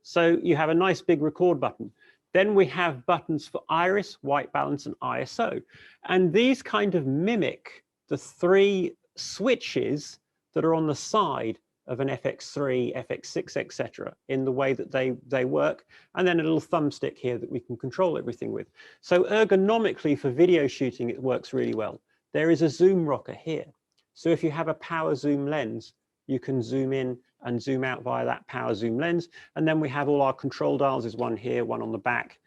So you have a nice big record button. Then we have buttons for iris, white balance, and ISO. And these kind of mimic the 3 switches that are on the side of an FX3, FX6, etc., in the way that they work, and then a little thumbstick here that we can control everything with. So ergonomically for video shooting, it works really well. There is a zoom rocker here. So if you have a power zoom lens, you can zoom in and zoom out via that power zoom lens. And then we have all our control dials. There's one here, one on the back,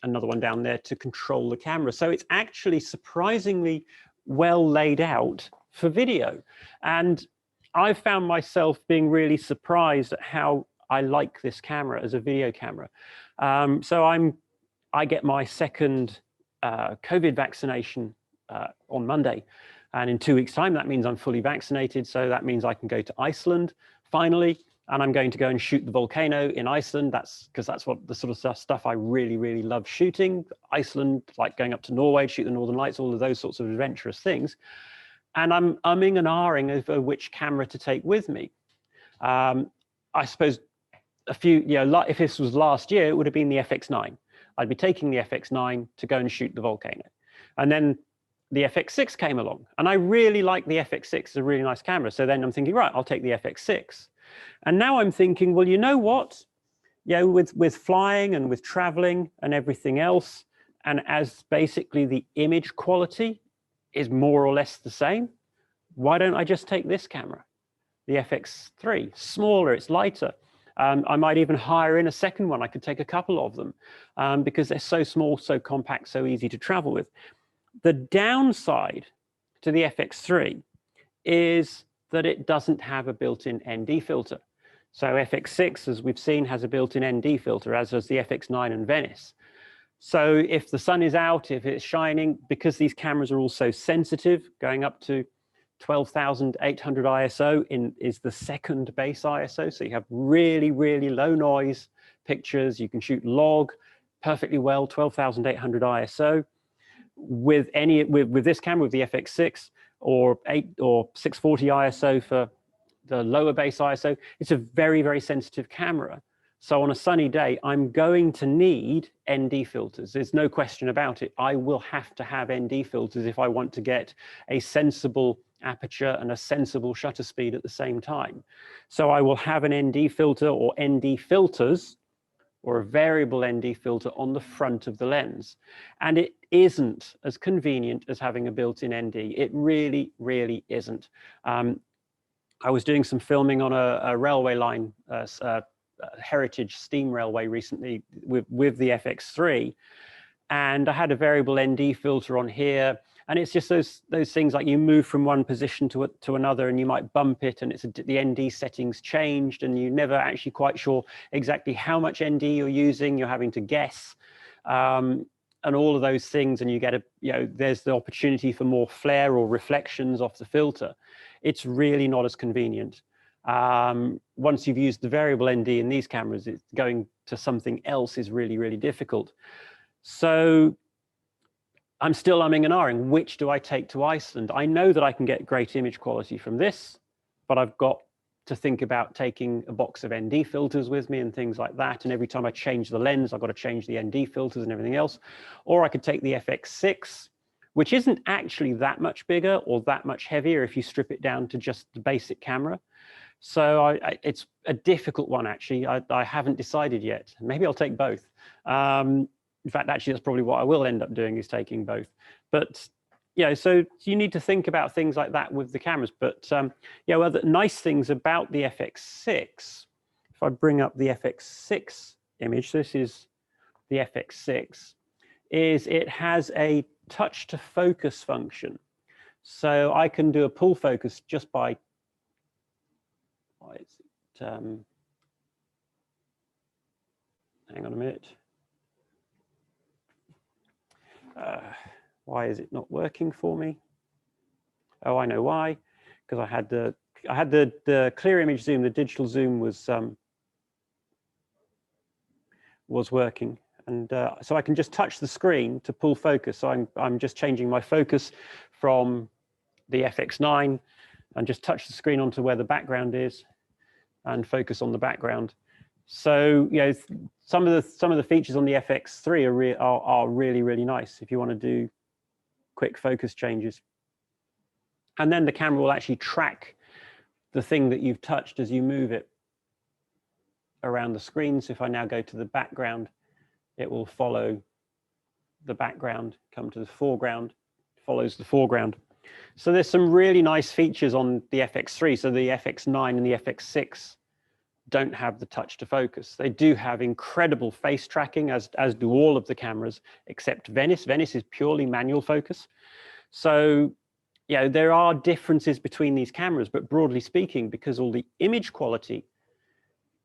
another one down there to control the camera. So it's actually surprisingly well laid out for video. And I've found myself being really surprised at how I like this camera as a video camera. So I get my second COVID vaccination on Monday. And in 2 weeks' time, that means I'm fully vaccinated. So that means I can go to Iceland finally. And I'm going to go and shoot the volcano in Iceland. That's because that's what the sort of stuff I really, really love shooting. Iceland, like going up to Norway, shoot the Northern Lights, all of those sorts of adventurous things. And I'm umming and ahhing over which camera to take with me. I suppose if this was last year, it would have been the FX9. I'd be taking the FX9 to go and shoot the volcano. And then the FX6 came along, and I really like the FX6. It's a really nice camera. So then I'm thinking, right, I'll take the FX6. And now I'm thinking, well, you know what? With flying and with traveling and everything else, and as basically the image quality is more or less the same, why don't I just take this camera, the FX3? Smaller, it's lighter. I might even hire in a second one. I could take a couple of them because they're so small, so compact, so easy to travel with. The downside to the FX3 is that it doesn't have a built-in ND filter. So FX6, as we've seen, has a built-in ND filter, as does the FX9 and Venice. So if the sun is out, if it's shining, because these cameras are also sensitive, going up to 12,800 ISO is the second base ISO. So you have really, really low noise pictures. You can shoot log perfectly well, 12,800 ISO. With this camera, with the FX6 or 640 ISO for the lower base ISO, it's a very, very sensitive camera. So on a sunny day, I'm going to need ND filters. There's no question about it. I will have to have ND filters if I want to get a sensible aperture and a sensible shutter speed at the same time. So I will have an ND filter or ND filters or a variable ND filter on the front of the lens. And it isn't as convenient as having a built-in ND. It really, really isn't. I was doing some filming on a railway line, heritage steam railway recently with the FX3. And I had a variable ND filter on here. And it's just those things like you move from one position to another and you might bump it and the ND settings changed and you're never actually quite sure exactly how much ND you're using. You're having to guess and all of those things. And you get there's the opportunity for more flare or reflections off the filter. It's really not as convenient. Once you've used the variable ND in these cameras, it's going to something else is really, really difficult. So I'm still umming and ahhing, which do I take to Iceland? I know that I can get great image quality from this, but I've got to think about taking a box of ND filters with me and things like that. And every time I change the lens, I've got to change the ND filters and everything else. Or I could take the FX6, which isn't actually that much bigger or that much heavier if you strip it down to just the basic camera. So it's a difficult one, actually. I haven't decided yet. Maybe I'll take both. In fact, actually, that's probably what I will end up doing, is taking both. But so you need to think about things like that with the cameras. But well, the nice things about the FX6, if I bring up the FX6 image, this is the FX6, is it has a touch to focus function. So I can do a pull focus just by, why is it, hang on a minute. Why is it not working for me? Oh, I know why. Because I had the clear image zoom, the digital zoom was working, and so I can just touch the screen to pull focus. So I'm just changing my focus from the FX9 and just touch the screen onto where the background is and focus on the background. So some of the features on the FX3 are really, really nice if you want to do quick focus changes. And then the camera will actually track the thing that you've touched as you move it around the screen. So if I now go to the background, it will follow the background, come to the foreground, follows the foreground. So there's some really nice features on the FX3. So the FX9 and the FX6 don't have the touch to focus. They do have incredible face tracking, as do all of the cameras, except Venice. Venice is purely manual focus. So, you know, there are differences between these cameras, but broadly speaking, because all the image quality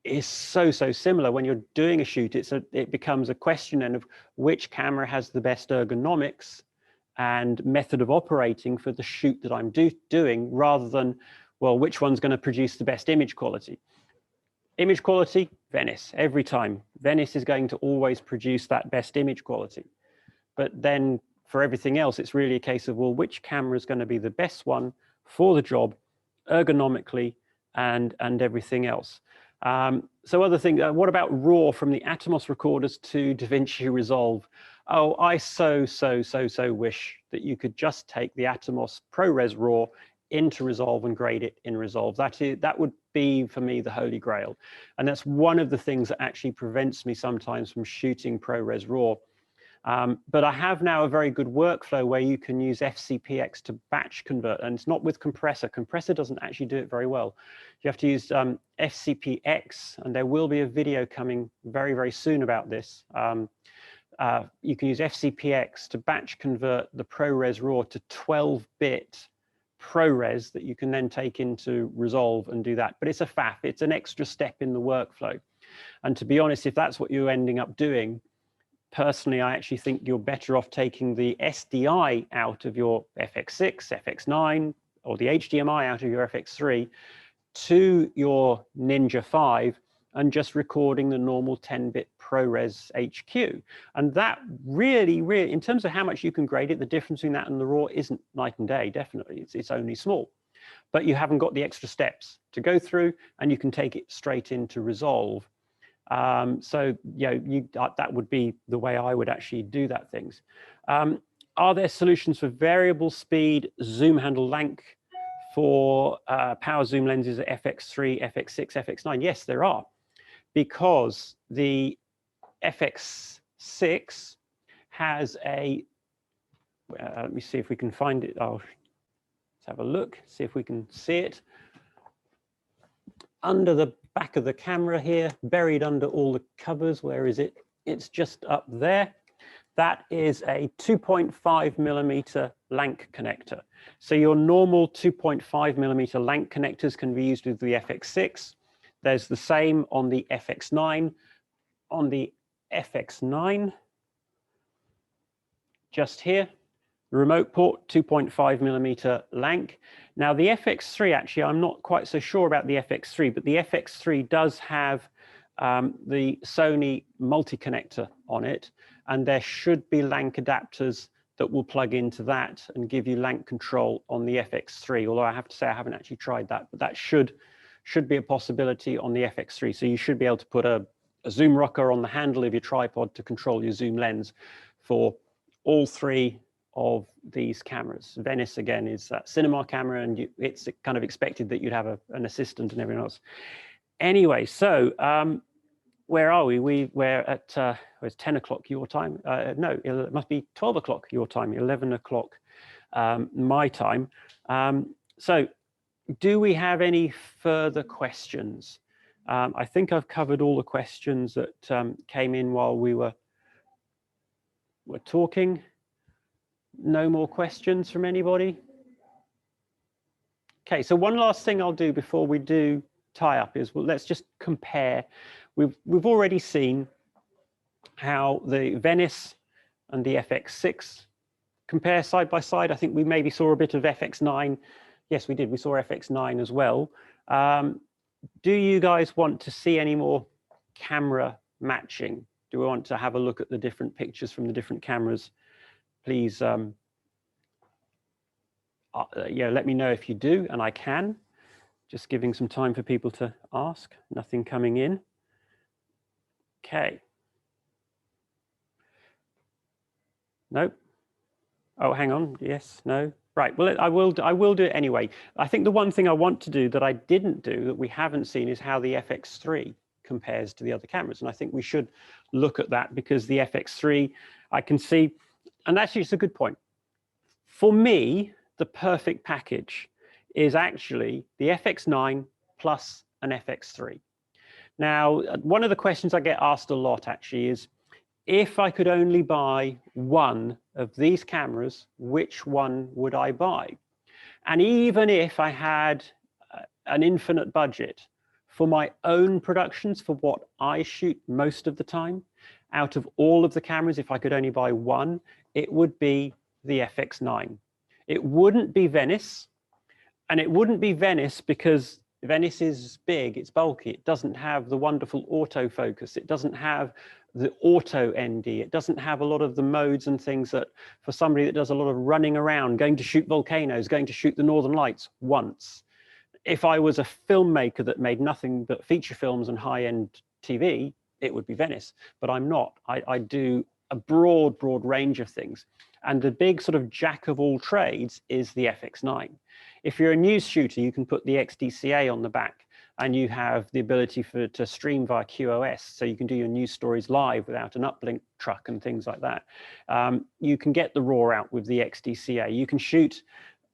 is so similar, when you're doing a shoot, it becomes a question then of which camera has the best ergonomics and method of operating for the shoot that I'm doing, rather than, well, which one's going to produce the best image quality. Image quality, Venice, every time. Venice is going to always produce that best image quality. But then for everything else, it's really a case of, well, which camera is going to be the best one for the job, ergonomically, and everything else. So other things, what about RAW from the Atomos recorders to DaVinci Resolve? Oh, I so wish that you could just take the Atomos ProRes RAW into Resolve and grade it in Resolve. That would be, for me, the holy grail. And that's one of the things that actually prevents me sometimes from shooting ProRes RAW. But I have now a very good workflow where you can use FCPX to batch convert, and it's not with compressor. Compressor doesn't actually do it very well. You have to use FCPX, and there will be a video coming very soon about this. You can use FCPX to batch convert the ProRes RAW to 12-bit ProRes that you can then take into Resolve and do that. But it's a faff, it's an extra step in the workflow. And to be honest, if that's what you're ending up doing, personally, I actually think you're better off taking the SDI out of your FX6, FX9, or the HDMI out of your FX3 to your Ninja 5 and just recording the normal 10-bit ProRes HQ. And that really, in terms of how much you can grade it, the difference between that and the RAW isn't night and day, definitely. It's only small. But you haven't got the extra steps to go through, and you can take it straight into Resolve. So, you know, that would be the way I would actually do that things. Are there solutions for variable speed zoom handle length for power zoom lenses at FX3, FX6, FX9? Yes, there are, because the FX6 has a, let me see if we can find it. Oh, let's have a look, see if we can see it. Under the back of the camera here, buried under all the covers. Where is it? It's just up there. That is a 2.5mm LANC connector. So your normal 2.5mm LANC connectors can be used with the FX6. There's the same on the FX9. On the FX9, just here, the remote port, 2.5mm LANC. Now the FX3, actually, I'm not quite so sure about the FX3, but the FX3 does have the Sony multi-connector on it, and there should be LANC adapters that will plug into that and give you LANC control on the FX3, although I have to say I haven't actually tried that, but that should be a possibility on the FX3. So you should be able to put a zoom rocker on the handle of your tripod to control your zoom lens for all three of these cameras. Venice, again, is that cinema camera, and it's kind of expected that you'd have an assistant and everything else. Anyway, so where are we? We're at it's 10 o'clock your time. No, it must be 12 o'clock your time, 11 o'clock my time. So do we have any further questions? I think I've covered all the questions that came in while we were talking. No more questions from anybody? Okay, so one last thing I'll do before we do tie up is, well, let's just compare. We've already seen how the Venice and the FX6 compare side by side. I think we maybe saw a bit of FX9. Yes, we did. We saw FX9 as well. Do you guys want to see any more camera matching? Do we want to have a look at the different pictures from the different cameras? Please, let me know if you do, and I can. Just giving some time for people to ask. Nothing coming in. Okay. Nope. Oh, hang on. Yes, no. Right. Well, I will do it anyway. I think the one thing I want to do that I didn't do that we haven't seen is how the FX3 compares to the other cameras. And I think we should look at that because the FX3, I can see, and actually it's a good point. For me, the perfect package is actually the FX9 plus an FX3. Now, one of the questions I get asked a lot actually is, if I could only buy one of these cameras, which one would I buy? And even if I had an infinite budget for my own productions, for what I shoot most of the time, out of all of the cameras, if I could only buy one, it would be the FX9. It wouldn't be Venice, and it wouldn't be Venice because Venice is big, it's bulky, it doesn't have the wonderful autofocus, it doesn't have the auto ND, it doesn't have a lot of the modes and things that for somebody that does a lot of running around, going to shoot volcanoes, going to shoot the Northern Lights once. If I was a filmmaker that made nothing but feature films and high-end TV, it would be Venice, but I'm not. I do a broad range of things. And the big sort of jack of all trades is the FX9. If you're a news shooter, you can put the XDCA on the back and you have the ability to stream via QoS. So you can do your news stories live without an uplink truck and things like that. You can get the RAW out with the XDCA. You can shoot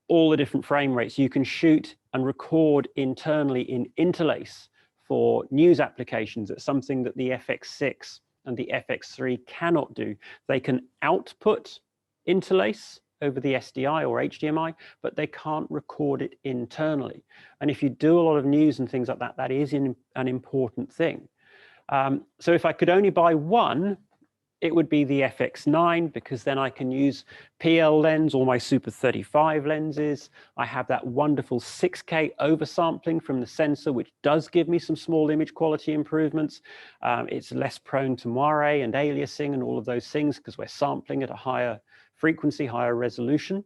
all the different frame rates. You can shoot and record internally in interlace for news applications. It's something that the FX6 and the FX3 cannot do. They can output interlace over the SDI or HDMI, but they can't record it internally. And if you do a lot of news and things like that, that is an important thing. So if I could only buy one, it would be the FX9, because then I can use PL lens or my Super 35 lenses. I have that wonderful 6K oversampling from the sensor, which does give me some small image quality improvements. It's less prone to moire and aliasing and all of those things because we're sampling at a higher frequency, higher resolution.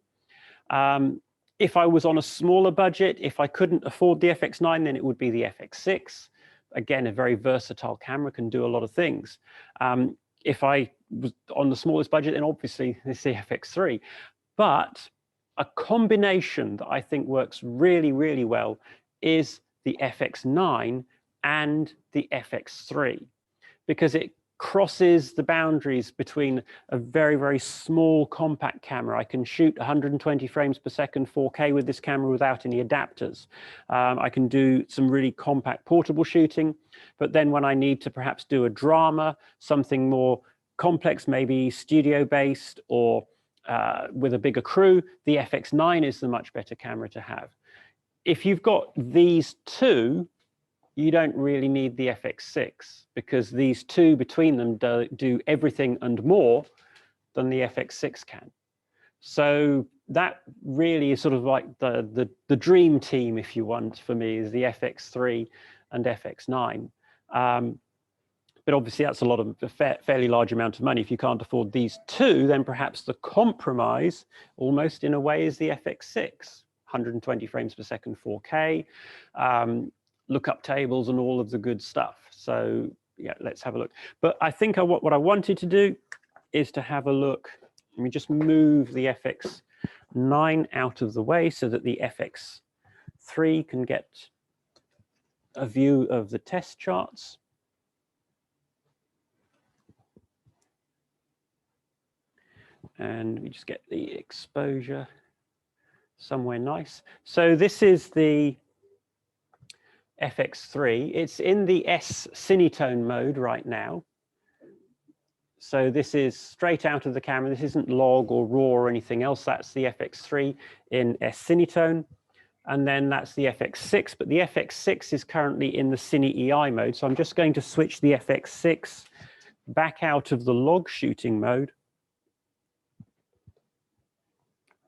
If I was on a smaller budget, if I couldn't afford the FX9, then it would be the FX6. Again, a very versatile camera, can do a lot of things. If I was on the smallest budget, then obviously it's the FX3. But a combination that I think works really well is the FX9 and the FX3, because it crosses the boundaries between a very small compact camera. I can shoot 120 frames per second 4K with this camera without any adapters. I can do some really compact portable shooting, but then when I need to perhaps do a drama, something more complex, maybe studio based or with a bigger crew, the FX9 is the much better camera to have. If you've got these two, you don't really need the FX6, because these two between them do everything and more than the FX6 can. So that really is sort of like the dream team, if you want, for me, is the FX3 and FX9. But obviously that's a fairly large amount of money. If you can't afford these two, then perhaps the compromise almost in a way is the FX6, 120 frames per second 4K, lookup tables and all of the good stuff. So yeah, let's have a look. But I think what I wanted to do is to have a look. Let me just move the FX9 out of the way so that the FX3 can get a view of the test charts. And we just get the exposure somewhere nice. So this is the FX3. It's in the S Cinetone mode right now. So this is straight out of the camera. This isn't log or raw or anything else. That's the FX3 in S Cinetone. And then that's the FX6, but the FX6 is currently in the Cine EI mode. So I'm just going to switch the FX6 back out of the log shooting mode.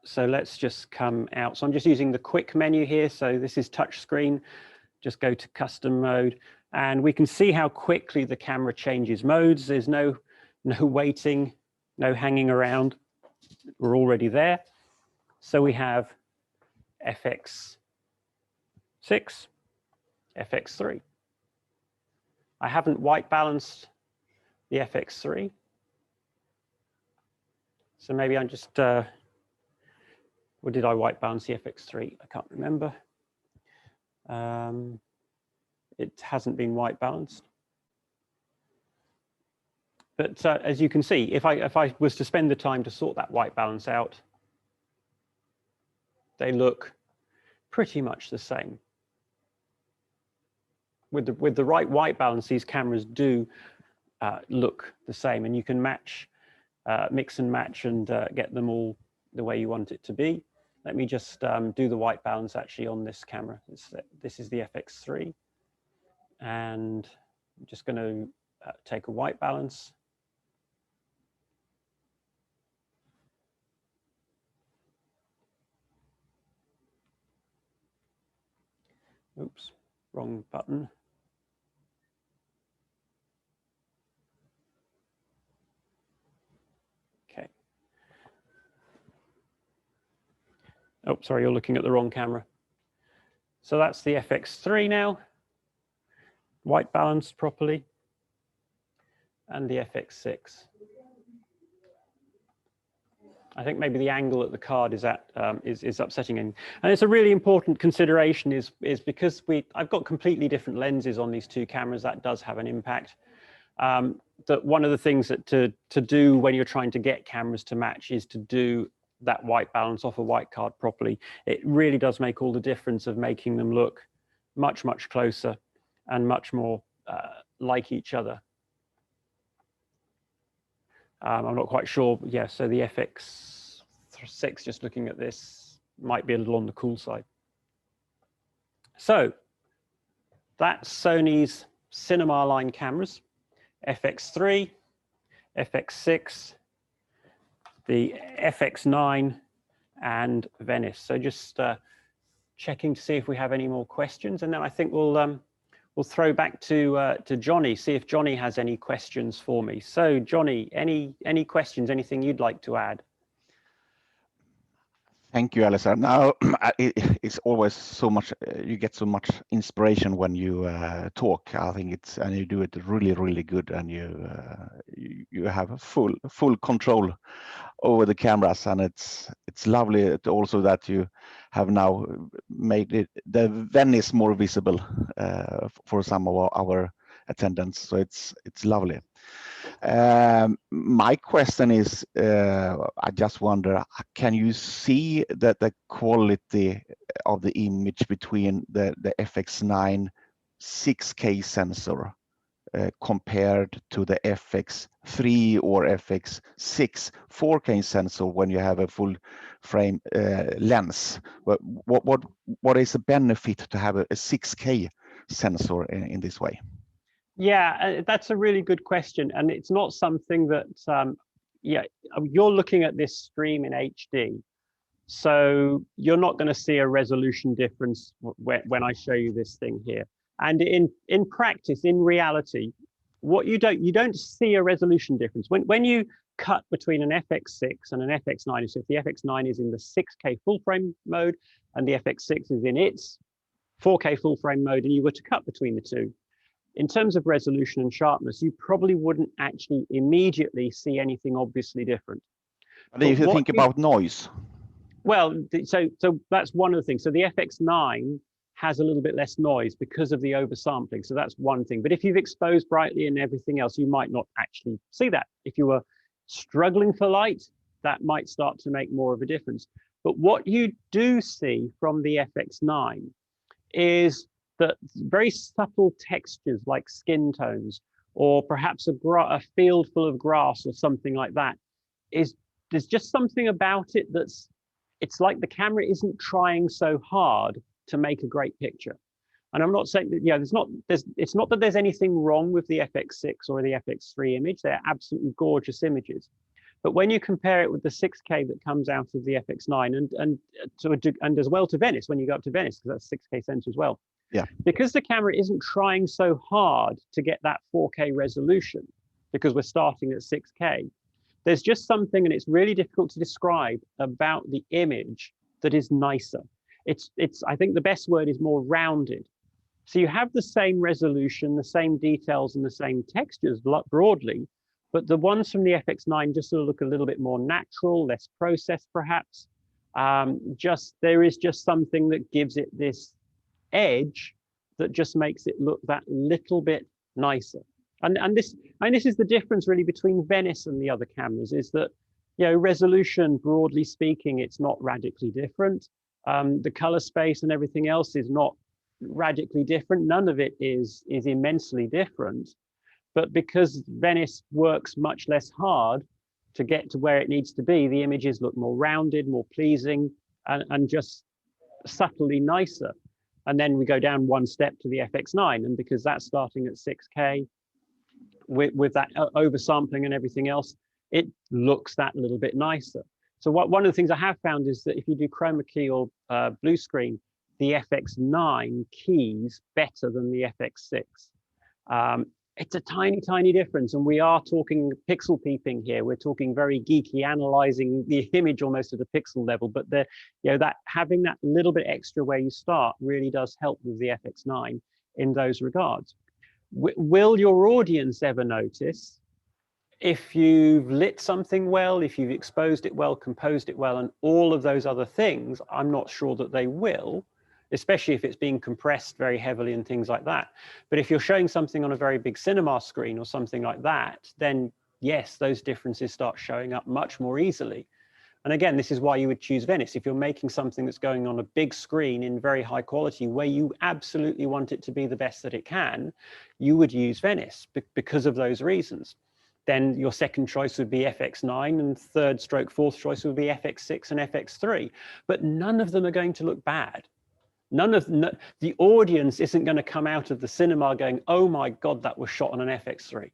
So let's just come out. So I'm just using the quick menu here. So this is touch screen. Just go to custom mode, and we can see how quickly the camera changes modes. There's no waiting, no hanging around. We're already there. So we have FX6, FX3. I haven't white balanced the FX3. So maybe I'm just Or did I white balance the FX3? I can't remember. It hasn't been white balanced. But as you can see, if I was to spend the time to sort that white balance out, they look pretty much the same. With the right white balance, these cameras do look the same, and you can match, mix and match, and get them all the way you want it to be. Let me just do the white balance actually on this camera. This is the FX3, and I'm just going to take a white balance. Oops, wrong button. Okay. Oh, sorry, you're looking at the wrong camera. So that's the FX3 now, white balanced properly, and the FX6. I think maybe the angle at the card is upsetting, and it's a really important consideration is because I've got completely different lenses on these two cameras. That does have an impact. That one of the things that to do when you're trying to get cameras to match is to do that white balance off a white card properly. It really does make all the difference of making them look much closer and much more like each other. I'm not quite sure. Yeah, so the FX6, just looking at this, might be a little on the cool side. So that's Sony's Cinema Line cameras, FX3, FX6, the FX9 and Venice. So just checking to see if we have any more questions, and then I think we'll throw back to Johnny, see if Johnny has any questions for me. So Johnny, any questions, anything you'd like to add? Thank you, Alister. Now, it's always so much, you get so much inspiration when you talk. I think and you do it really good, and you have a full control over the cameras, and it's lovely also that you have now made the Venice more visible for some of our attendants. So it's lovely. My question is, I just wonder, can you see that the quality of the image between the FX9 6K sensor compared to the FX3 or FX6 4K sensor when you have a full frame lens? What is the benefit to have a 6K sensor in this way? Yeah, that's a really good question, and it's not something that yeah, you're looking at this stream in HD, so you're not going to see a resolution difference when I show you this thing here. And in practice, in reality, what you don't see a resolution difference when you cut between an FX6 and an FX9. So if the FX9 is in the 6K full frame mode and the FX6 is in its 4K full frame mode, and you were to cut between the two, in terms of resolution and sharpness, you probably wouldn't actually immediately see anything obviously different. But if you think about noise. Well, so that's one of the things. So the FX9 has a little bit less noise because of the oversampling. So that's one thing. But if you've exposed brightly and everything else, you might not actually see that. If you were struggling for light, that might start to make more of a difference. But what you do see from the FX9 is that very subtle textures like skin tones, or perhaps a field full of grass or something like that, there's just something about it it's like the camera isn't trying so hard to make a great picture. And I'm not saying that, yeah, it's not that there's anything wrong with the FX6 or the FX3 image. They're absolutely gorgeous images. But when you compare it with the 6K that comes out of the FX9 and as well to Venice, when you go up to Venice, because that's 6K sensor as well. Yeah. Because the camera isn't trying so hard to get that 4K resolution, because we're starting at 6K, there's just something, and it's really difficult to describe, about the image that is nicer. I think the best word is more rounded. So you have the same resolution, the same details, and the same textures broadly, but the ones from the FX9 just sort of look a little bit more natural, less processed perhaps. There is just something that gives it this edge that just makes it look that little bit nicer. And this is the difference really between Venice and the other cameras, is that, you know, resolution, broadly speaking, it's not radically different. The color space and everything else is not radically different. None of it is immensely different. But because Venice works much less hard to get to where it needs to be, the images look more rounded, more pleasing, and just subtly nicer. And then we go down one step to the FX9, and because that's starting at 6K, with that oversampling and everything else, it looks that little bit nicer. So one of the things I have found is that if you do chroma key or blue screen, the FX9 keys better than the FX6. It's a tiny, tiny difference. And we are talking pixel peeping here. We're talking very geeky, analyzing the image almost at a pixel level. But that having that little bit extra where you start really does help with the FX9 in those regards. Will your audience ever notice if you've lit something well, if you've exposed it well, composed it well, and all of those other things? I'm not sure that they will, especially if it's being compressed very heavily and things like that. But if you're showing something on a very big cinema screen or something like that, then yes, those differences start showing up much more easily. And again, this is why you would choose Venice. If you're making something that's going on a big screen in very high quality, where you absolutely want it to be the best that it can, you would use Venice because of those reasons. Then your second choice would be FX9, and fourth choice would be FX6 and FX3. But none of them are going to look bad. The audience isn't going to come out of the cinema going, oh my God, that was shot on an FX3.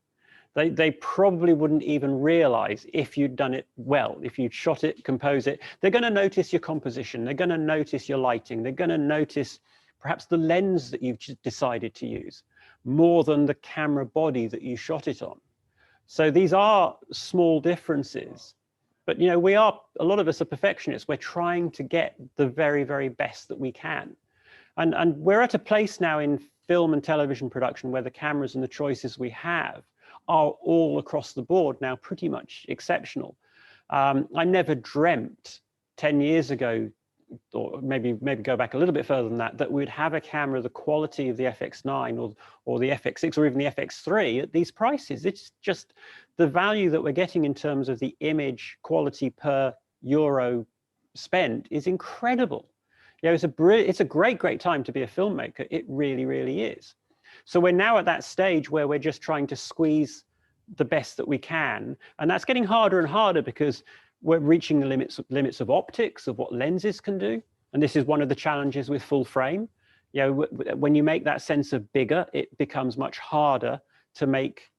They probably wouldn't even realize if you'd done it well, if you'd shot it, composed it. They're going to notice your composition. They're going to notice your lighting. They're going to notice perhaps the lens that you've decided to use more than the camera body that you shot it on. So these are small differences. But, you know, a lot of us are perfectionists. We're trying to get the very, very best that we can. And we're at a place now in film and television production where the cameras and the choices we have are all across the board now pretty much exceptional. I never dreamt 10 years ago, or maybe go back a little bit further than that, that we'd have a camera the quality of the FX9 or the FX6 or even the FX3 at these prices. It's just the value that we're getting in terms of the image quality per euro spent is incredible. You know, it's a great time to be a filmmaker. It really, really is. So we're now at that stage where we're just trying to squeeze the best that we can. And that's getting harder and harder because we're reaching the limits of optics, of what lenses can do. And this is one of the challenges with full frame. You know, when you make that sensor bigger, it becomes much harder to make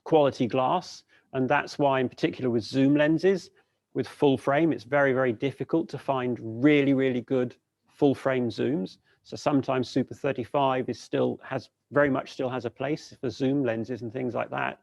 quality glass. And that's why, in particular with zoom lenses, with full frame, it's very, very difficult to find really, really good full frame zooms. So sometimes Super 35 very much still has a place for zoom lenses and things like that.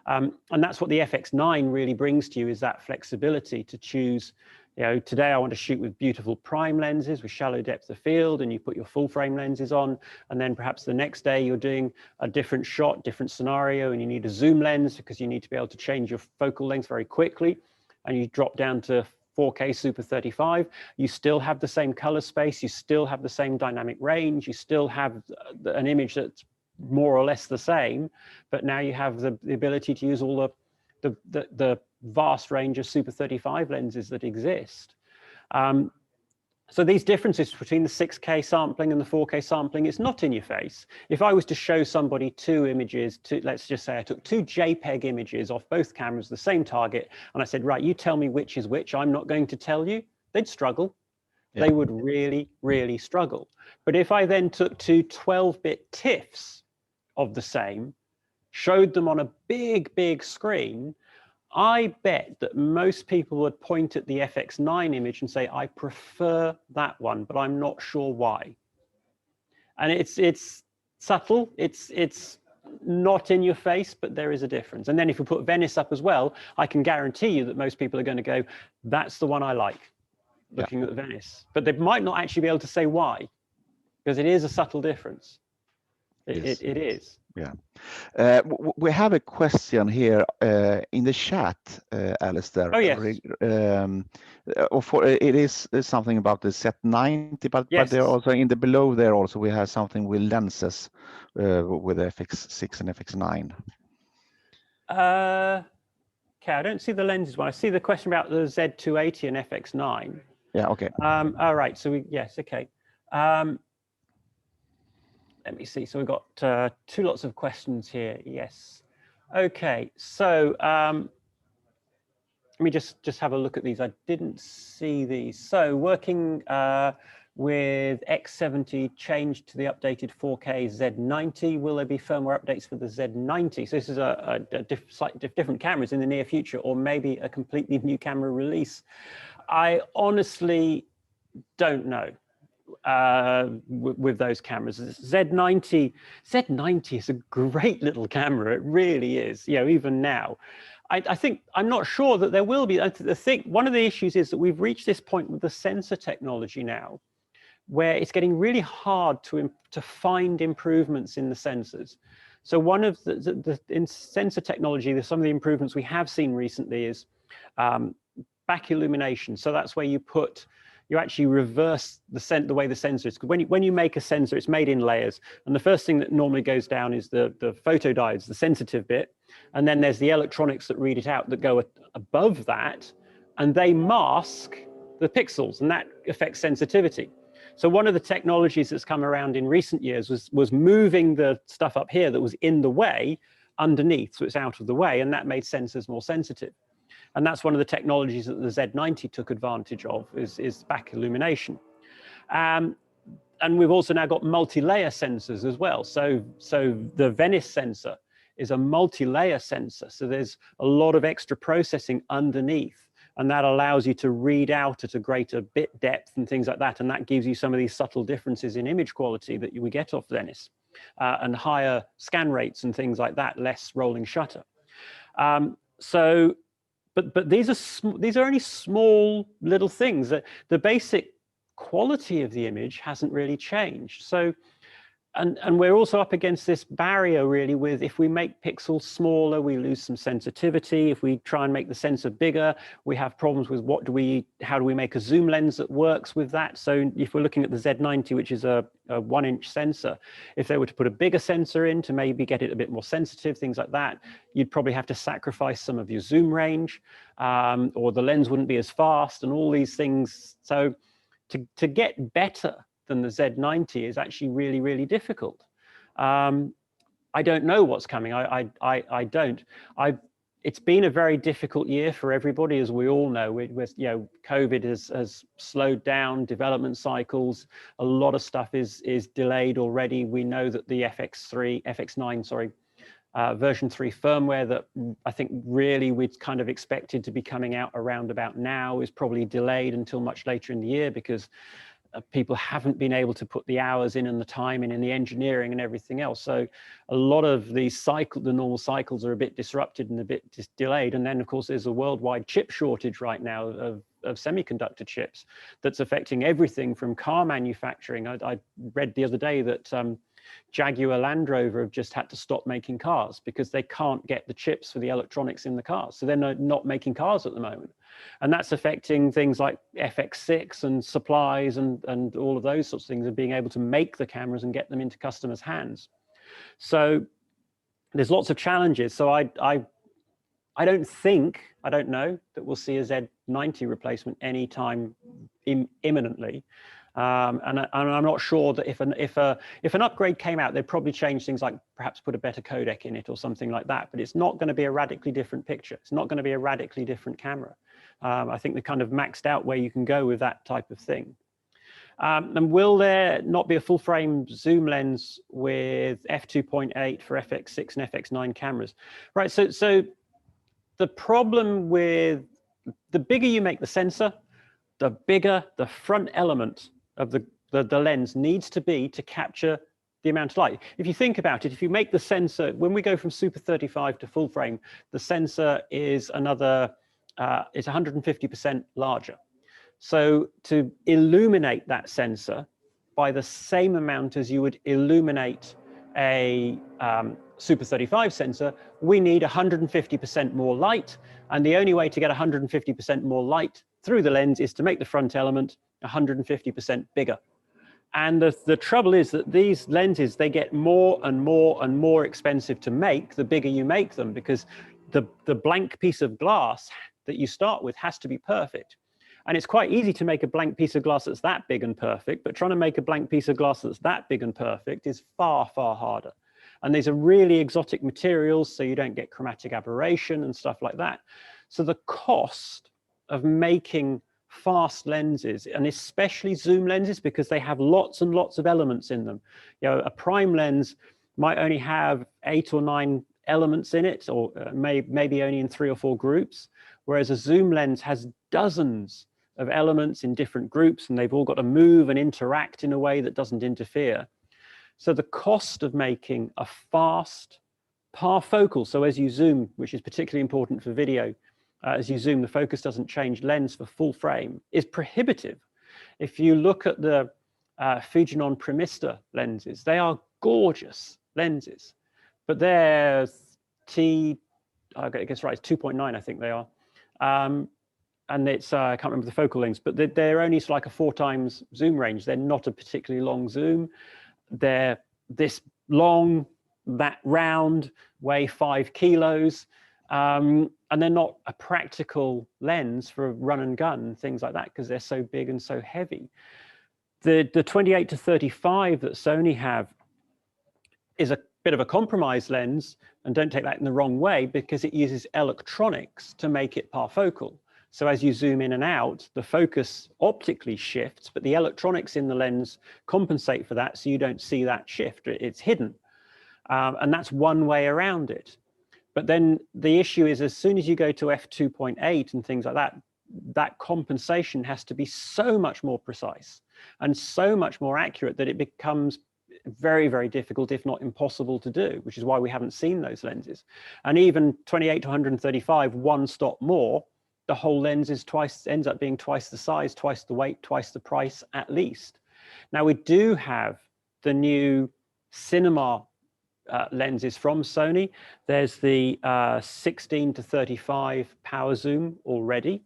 And that's what the FX9 really brings to you, is that flexibility to choose. You know, today I want to shoot with beautiful prime lenses with shallow depth of field, and you put your full frame lenses on, and then perhaps the next day you're doing a different shot, different scenario, and you need a zoom lens because you need to be able to change your focal length very quickly, and you drop down to 4K Super 35, you still have the same color space, you still have the same dynamic range, you still have an image that's more or less the same, but now you have the ability to use all the vast range of Super 35 lenses that exist. So these differences between the 6K sampling and the 4K sampling, it's not in your face. If I was to show somebody two images, let's just say I took two JPEG images off both cameras, the same target, and I said, right, you tell me which is which, I'm not going to tell you, they'd struggle. Yeah. They would really, really struggle. But if I then took two 12-bit TIFFs of the same, showed them on a big, big screen, I bet that most people would point at the FX9 image and say, I prefer that one, but I'm not sure why. And it's subtle, it's not in your face, but there is a difference. And then if we put Venice up as well, I can guarantee you that most people are going to go, that's the one I like, looking at Venice. But they might not actually be able to say why, because it is a subtle difference. It is. Yeah. We have a question here in the chat, Alister. Oh, yes. It is something about the Z90, but Yes. there also in the below there also we have something with lenses with FX6 and FX9. Okay, I don't see the lenses one. I see the question about the Z280 and FX9. Yeah. Okay. All right. So yes. Okay. Let me see. So we've got two lots of questions here. Yes. Okay. So let me just have a look at these. I didn't see these. So working with X70 changed to the updated 4K Z90. Will there be firmware updates for the Z90? So this is slightly different cameras in the near future, or maybe a completely new camera release. I honestly don't know. With those cameras, Z90 is a great little camera. It really is. You know, even now, I think I'm not sure that there will be. One of the issues is that we've reached this point with the sensor technology now, where it's getting really hard to find improvements in the sensors. So one of in sensor technology, some of the improvements we have seen recently is back illumination. So that's where you actually reverse the way the sensor is. When you make a sensor, it's made in layers. And the first thing that normally goes down is the photodiodes, the sensitive bit. And then there's the electronics that read it out that go above that. And they mask the pixels, and that affects sensitivity. So one of the technologies that's come around in recent years was moving the stuff up here that was in the way underneath, so it's out of the way, and that made sensors more sensitive. And that's one of the technologies that the Z90 took advantage of, is back illumination. And we've also now got multi-layer sensors as well. So the Venice sensor is a multi-layer sensor. So there's a lot of extra processing underneath, and that allows you to read out at a greater bit depth and things like that. And that gives you some of these subtle differences in image quality that we get off Venice, and higher scan rates and things like that, less rolling shutter. But these are only small little things. That the basic quality of the image hasn't really changed. So, and we're also up against this barrier really with, if we make pixels smaller, we lose some sensitivity. If we try and make the sensor bigger, we have problems with how do we make a zoom lens that works with that? So if we're looking at the Z90, which is a 1-inch sensor, if they were to put a bigger sensor in to maybe get it a bit more sensitive, things like that, you'd probably have to sacrifice some of your zoom range, or the lens wouldn't be as fast and all these things. So to get better than the Z90 is actually really, really difficult. I don't know what's coming. I don't. It's been a very difficult year for everybody, as we all know. With COVID has slowed down development cycles. A lot of stuff is delayed already. We know that the FX9, version 3 firmware that I think really we'd kind of expected to be coming out around about now is probably delayed until much later in the year, because people haven't been able to put the hours in and the time in the engineering and everything else. So a lot of the normal cycles are a bit disrupted and a bit delayed. And then of course there's a worldwide chip shortage right now of semiconductor chips that's affecting everything from car manufacturing. I read the other day that Jaguar Land Rover have just had to stop making cars because they can't get the chips for the electronics in the cars. So they're not making cars at the moment. And that's affecting things like FX6 and supplies and all of those sorts of things, and being able to make the cameras and get them into customers' hands. So there's lots of challenges. So I don't know that we'll see a Z90 replacement anytime imminently. And I'm not sure that if an upgrade came out, they'd probably change things like perhaps put a better codec in it or something like that. But it's not going to be a radically different picture. It's not going to be a radically different camera. I think they kind of maxed out where you can go with that type of thing. And will there not be a full frame zoom lens with f2.8 for FX6 and FX9 cameras? Right. So the problem with the bigger you make the sensor, the bigger the front element of the lens needs to be to capture the amount of light. If you think about it, if you make the sensor, when we go from Super 35 to full frame, the sensor is it's 150% larger. So to illuminate that sensor by the same amount as you would illuminate a Super 35 sensor, we need 150% more light. And the only way to get 150% more light through the lens is to make the front element 150% bigger. And the trouble is that these lenses, they get more and more and more expensive to make the bigger you make them, because the blank piece of glass that you start with has to be perfect. And it's quite easy to make a blank piece of glass that's that big and perfect, but trying to make a blank piece of glass that's that big and perfect is far, far harder. And these are really exotic materials, so you don't get chromatic aberration and stuff like that. So the cost of making fast lenses, and especially zoom lenses, because they have lots and lots of elements in them. You know, a prime lens might only have 8 or 9 elements in it, or maybe only in 3 or 4 groups, whereas a zoom lens has dozens of elements in different groups, and they've all got to move and interact in a way that doesn't interfere. So the cost of making a fast parfocal, so as you zoom, which is particularly important for video, as you zoom, the focus doesn't change, lens for full frame is prohibitive. If you look at the Fujinon Primista lenses, they are gorgeous lenses, but they're I guess right, it's 2.9, I think they are. And it's, I can't remember the focal lengths, but they're only like a 4 times zoom range. They're not a particularly long zoom. They're this long, that round, weigh 5 kilos. And they're not a practical lens for a run and gun, things like that, because they're so big and so heavy. The 28 to 35 that Sony have is a bit of a compromise lens, and don't take that in the wrong way, because it uses electronics to make it parfocal. So as you zoom in and out, the focus optically shifts, but the electronics in the lens compensate for that, so you don't see that shift. It's hidden. And that's one way around it. But then the issue is, as soon as you go to f2.8 and things like that, that compensation has to be so much more precise and so much more accurate that it becomes very, very difficult, if not impossible to do, which is why we haven't seen those lenses. And even 28 to 135, 1 stop more, the whole lens is ends up being twice the size, twice the weight, twice the price at least. Now we do have the new cinema lenses from Sony. There's the 16 to 35 power zoom already,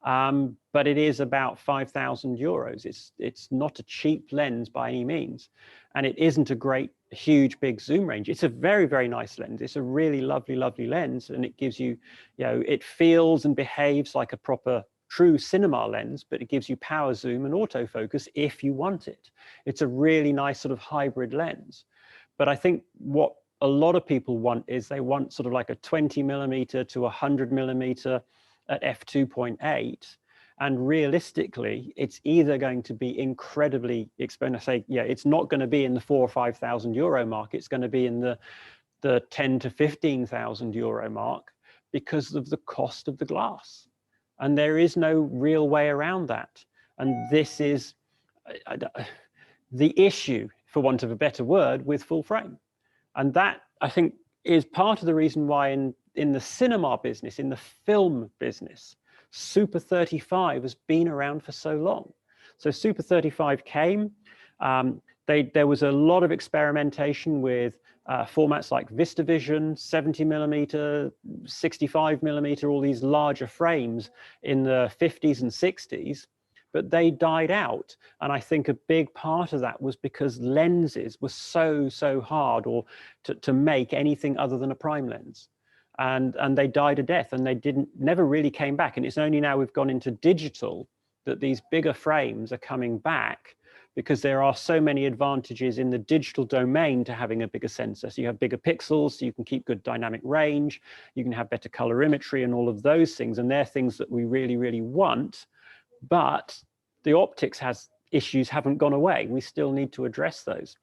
but it is about 5,000 euros. It's not a cheap lens by any means, and it isn't a great, huge, big zoom range. It's a very, very nice lens. It's a really lovely, lovely lens, and it gives you, it feels and behaves like a proper, true cinema lens, but it gives you power zoom and autofocus if you want it. It's a really nice sort of hybrid lens. But I think what a lot of people want is they want sort of like a 20mm to 100mm at f2.8. And realistically, it's either going to be incredibly expensive. It's not going to be in the 4,000 or 5,000 euro mark. It's going to be in the 10,000 to 15,000 euro mark because of the cost of the glass. And there is no real way around that. And this is the issue, for want of a better word, with full frame. And that, I think, is part of the reason why in the cinema business, in the film business, Super 35 has been around for so long. So Super 35 came, there was a lot of experimentation with formats like VistaVision, 70mm, 65mm, all these larger frames in the 50s and 60s. But they died out. And I think a big part of that was because lenses were so hard to make anything other than a prime lens. And they died a death, and they never really came back. And it's only now we've gone into digital that these bigger frames are coming back, because there are so many advantages in the digital domain to having a bigger sensor. So you have bigger pixels, so you can keep good dynamic range, you can have better colorimetry and all of those things. And they're things that we really, really want. But the optics issues haven't gone away. We still need to address those.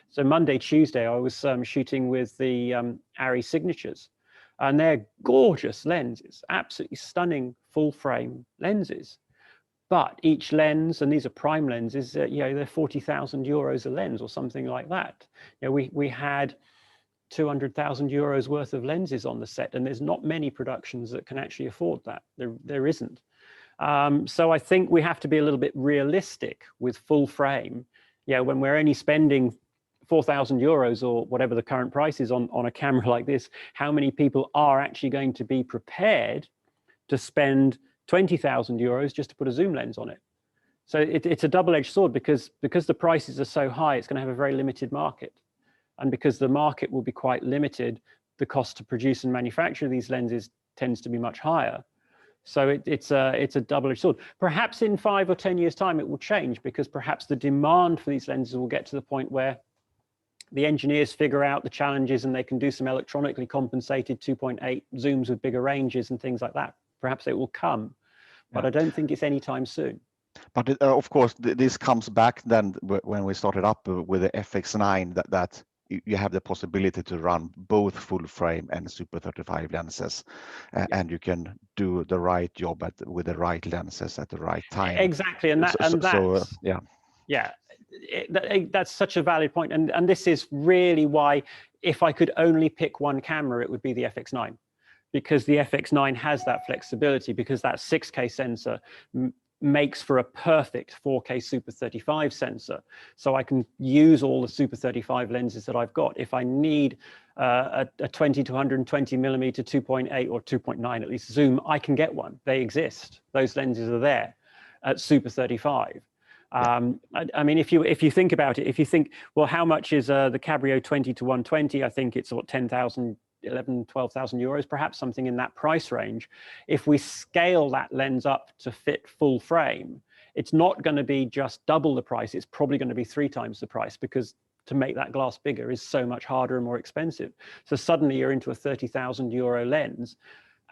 So Monday, Tuesday, I was shooting with the ARRI signatures, and they're gorgeous lenses, absolutely stunning full frame lenses. But each lens, and these are prime lenses, they're 40,000 euros a lens or something like that. We had 200,000 euros worth of lenses on the set, and there's not many productions that can actually afford that. There isn't. So I think we have to be a little bit realistic with full frame. When we're only spending 4,000 euros or whatever the current price is on a camera like this, how many people are actually going to be prepared to spend 20,000 euros just to put a zoom lens on it? So it's a double-edged sword, because the prices are so high, it's going to have a very limited market. And because the market will be quite limited, the cost to produce and manufacture these lenses tends to be much higher. So it's a double-edged sword. Perhaps in 5 or 10 years' time, it will change, because perhaps the demand for these lenses will get to the point where the engineers figure out the challenges and they can do some electronically compensated 2.8 zooms with bigger ranges and things like that. Perhaps it will come, but I don't think it's anytime soon. But of course, this comes back then when we started up with the FX9, that you have the possibility to run both full frame and Super 35 lenses, and you can do the right job with the right lenses at the right time. Exactly, and that's such a valid point. And this is really why, if I could only pick one camera, it would be the FX9, because the FX9 has that flexibility, because that 6K sensor makes for a perfect 4K Super 35 sensor. So I can use all the Super 35 lenses that I've got. If I need a 20 to 120 millimeter 2.8 or 2.9 at least zoom, I can get one. They exist. Those lenses are there at Super 35. I mean, if you think about it, if you think, well, how much is the Cabrio 20 to 120? I think it's what, 10,000, 11, 12,000 euros, perhaps, something in that price range. If we scale that lens up to fit full frame, it's not going to be just double the price. It's probably going to be 3 times the price, because to make that glass bigger is so much harder and more expensive. So suddenly you're into a 30,000 euro lens,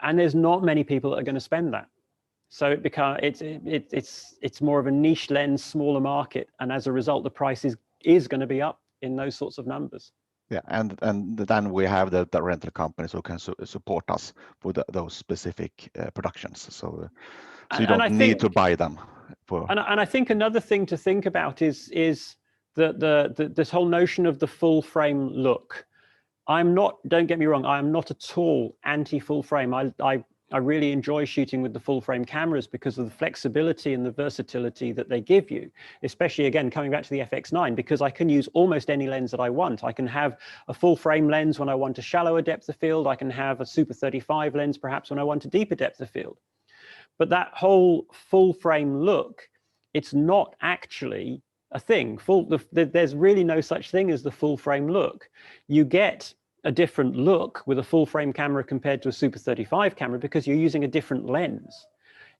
and there's not many people that are going to spend that. So it's more of a niche lens, smaller market, and as a result, the price is going to be up in those sorts of numbers. Yeah, and then we have the rental companies who can support us for those specific productions. So you don't need to buy them. And I think another thing to think about is this whole notion of the full frame look. Don't get me wrong, I am not at all anti full frame. I really enjoy shooting with the full frame cameras because of the flexibility and the versatility that they give you, especially, again, coming back to the FX9, because I can use almost any lens that I want. I can have a full frame lens when I want a shallower depth of field. I can have a Super 35 lens perhaps when I want a deeper depth of field. But that whole full frame look, it's not actually a thing. There's really no such thing as the full frame look. You get a different look with a full frame camera compared to a Super 35 camera because you're using a different lens.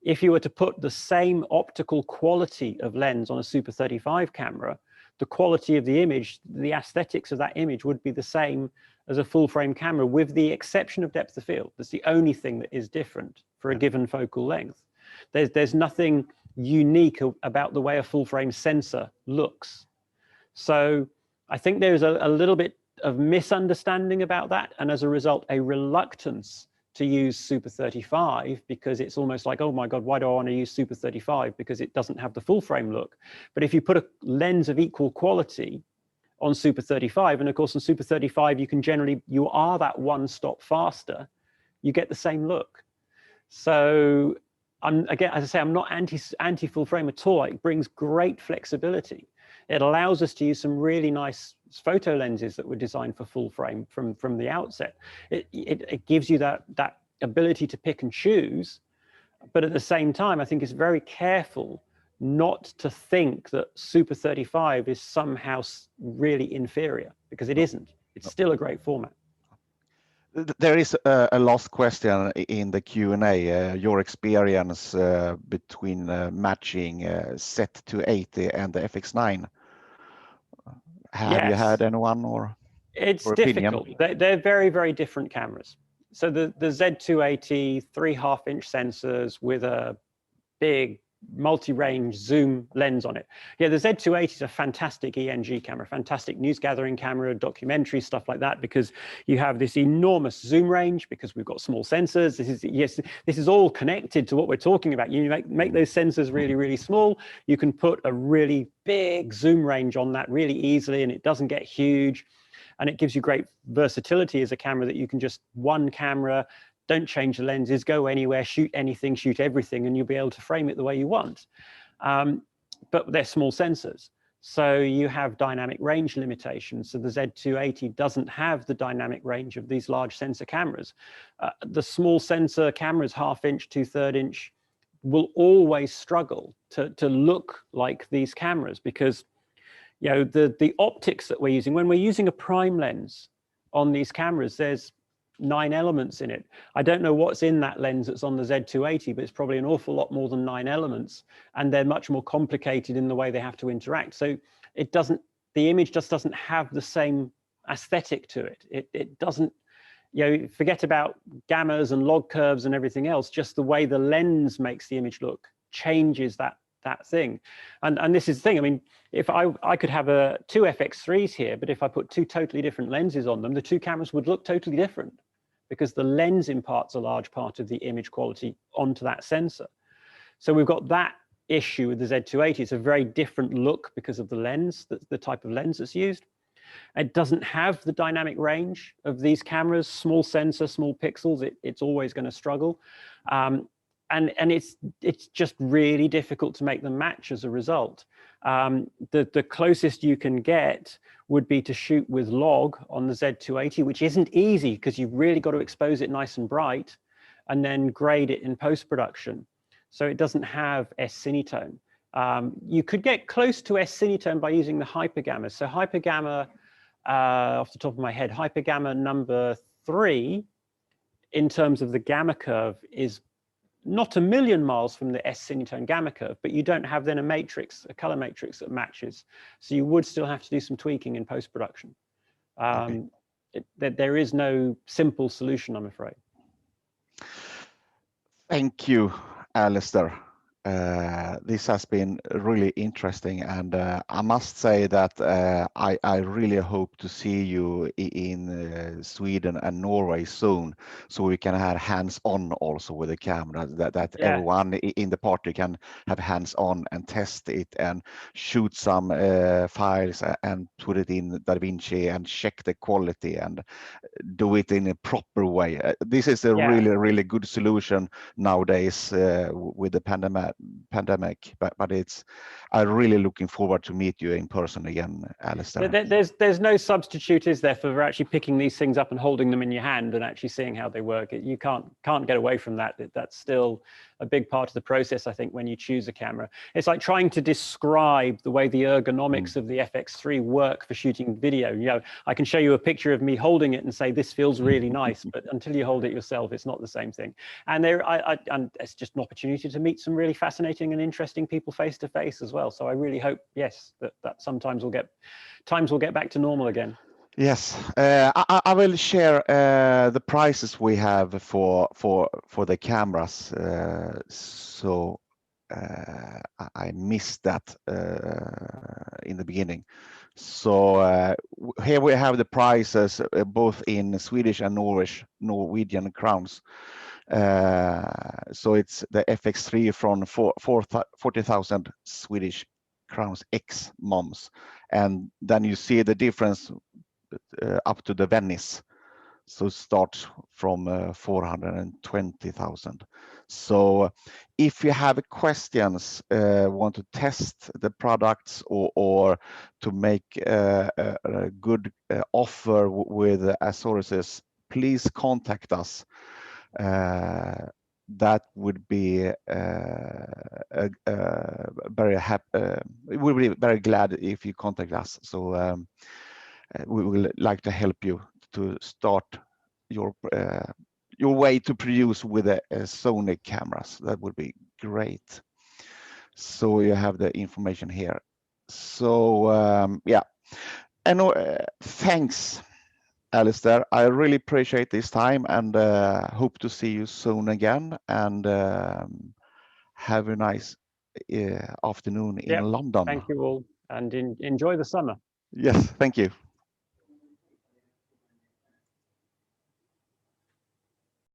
If you were to put the same optical quality of lens on a Super 35 camera, the quality of the image, the aesthetics of that image would be the same as a full frame camera, with the exception of depth of field. That's the only thing that is different for a given focal length. There's nothing unique about the way a full frame sensor looks. So I think there's a little bit of misunderstanding about that, and as a result, a reluctance to use Super 35, because it's almost like, oh my God, why do I want to use Super 35? Because it doesn't have the full frame look. But if you put a lens of equal quality on Super 35, and of course on Super 35, you are that one stop faster, you get the same look. So again, as I say, I'm not anti full frame at all. It brings great flexibility. It allows us to use some really nice photo lenses that were designed for full frame from the outset. It gives you that ability to pick and choose, but at the same time, I think it's very careful not to think that Super 35 is somehow really inferior, because it isn't. It's still a great format. There is a last question in the Q&A. Your experience between matching Z280 and the FX9. Have you had anyone or? It's difficult. They're very, very different cameras. So the Z280 3.5-inch sensors with a big multi-range zoom lens on it. Yeah, the Z280 is a fantastic ENG camera, fantastic news gathering camera, documentary, stuff like that, because you have this enormous zoom range because we've got small sensors. This is all connected to what we're talking about. You make those sensors really, really small. You can put a really big zoom range on that really easily, and it doesn't get huge. And it gives you great versatility as a camera, that you can just one camera, don't change the lenses, go anywhere, shoot anything, shoot everything, and you'll be able to frame it the way you want. But they're small sensors. So you have dynamic range limitations. So the Z280 doesn't have the dynamic range of these large sensor cameras. The small sensor cameras, 1/2 inch, 2/3 inch, will always struggle to look like these cameras, because the optics that we're using, when we're using a prime lens on these cameras, there's 9 elements in it. I don't know what's in that lens that's on the Z280, but it's probably an awful lot more than 9 elements, and they're much more complicated in the way they have to interact. So the image just doesn't have the same aesthetic to it. It doesn't, forget about gammas and log curves and everything else. Just the way the lens makes the image look changes that thing. And this is the thing. I mean, if I could have two FX3s here, but if I put 2 totally different lenses on them, the 2 cameras would look totally different, because the lens imparts a large part of the image quality onto that sensor. So we've got that issue with the Z280. It's a very different look because of the lens, the type of lens that's used. It doesn't have the dynamic range of these cameras, small sensor, small pixels. It's always going to struggle. And it's just really difficult to make them match as a result. The closest you can get would be to shoot with log on the Z280, which isn't easy, because you've really got to expose it nice and bright and then grade it in post-production. So it doesn't have S-cinetone. You could get close to S-cinetone by using the hypergamma. So hypergamma, off the top of my head, hypergamma number 3, in terms of the gamma curve, is not a million miles from the S-cinetone gamma curve, but you don't have then a color matrix that matches. So you would still have to do some tweaking in post-production. Okay. There is no simple solution, I'm afraid. Thank you, Alister. This has been really interesting, and I must say that I really hope to see you in Sweden and Norway soon, so we can have hands-on also with the camera, that everyone in the party can have hands-on and test it and shoot some files and put it in DaVinci and check the quality and do it in a proper way. This is a really good solution nowadays with the pandemic, but I'm really looking forward to meet you in person again, Alister. There's no substitute, is there, for actually picking these things up and holding them in your hand and actually seeing how they work. You can't get away from that. That's still a big part of the process, I think, when you choose a camera. It's like trying to describe the way the ergonomics of the FX3 work for shooting video. I can show you a picture of me holding it and say, this feels really nice, but until you hold it yourself, it's not the same thing. And and it's just an opportunity to meet some really fascinating and interesting people face to face as well. So I really hope, yes, that sometimes times will get back to normal again. Yes, I will share the prices we have for the cameras. So I missed that in the beginning. So here we have the prices both in Swedish and Norwegian crowns. So it's the FX3 from 40,000 Swedish crowns ex moms, and then you see the difference up to the Venice. So start from 420,000. So if you have questions, want to test the products or to make a good offer with Azores, please contact us. That would be very happy. We will be very glad if you contact us. So we will like to help you to start your way to produce with a Sony cameras. That would be great. So you have the information here. So yeah, and thanks, Alister. I really appreciate this time, and hope to see you soon again. And have a nice afternoon in London. Thank you all, and enjoy the summer. Yes, thank you.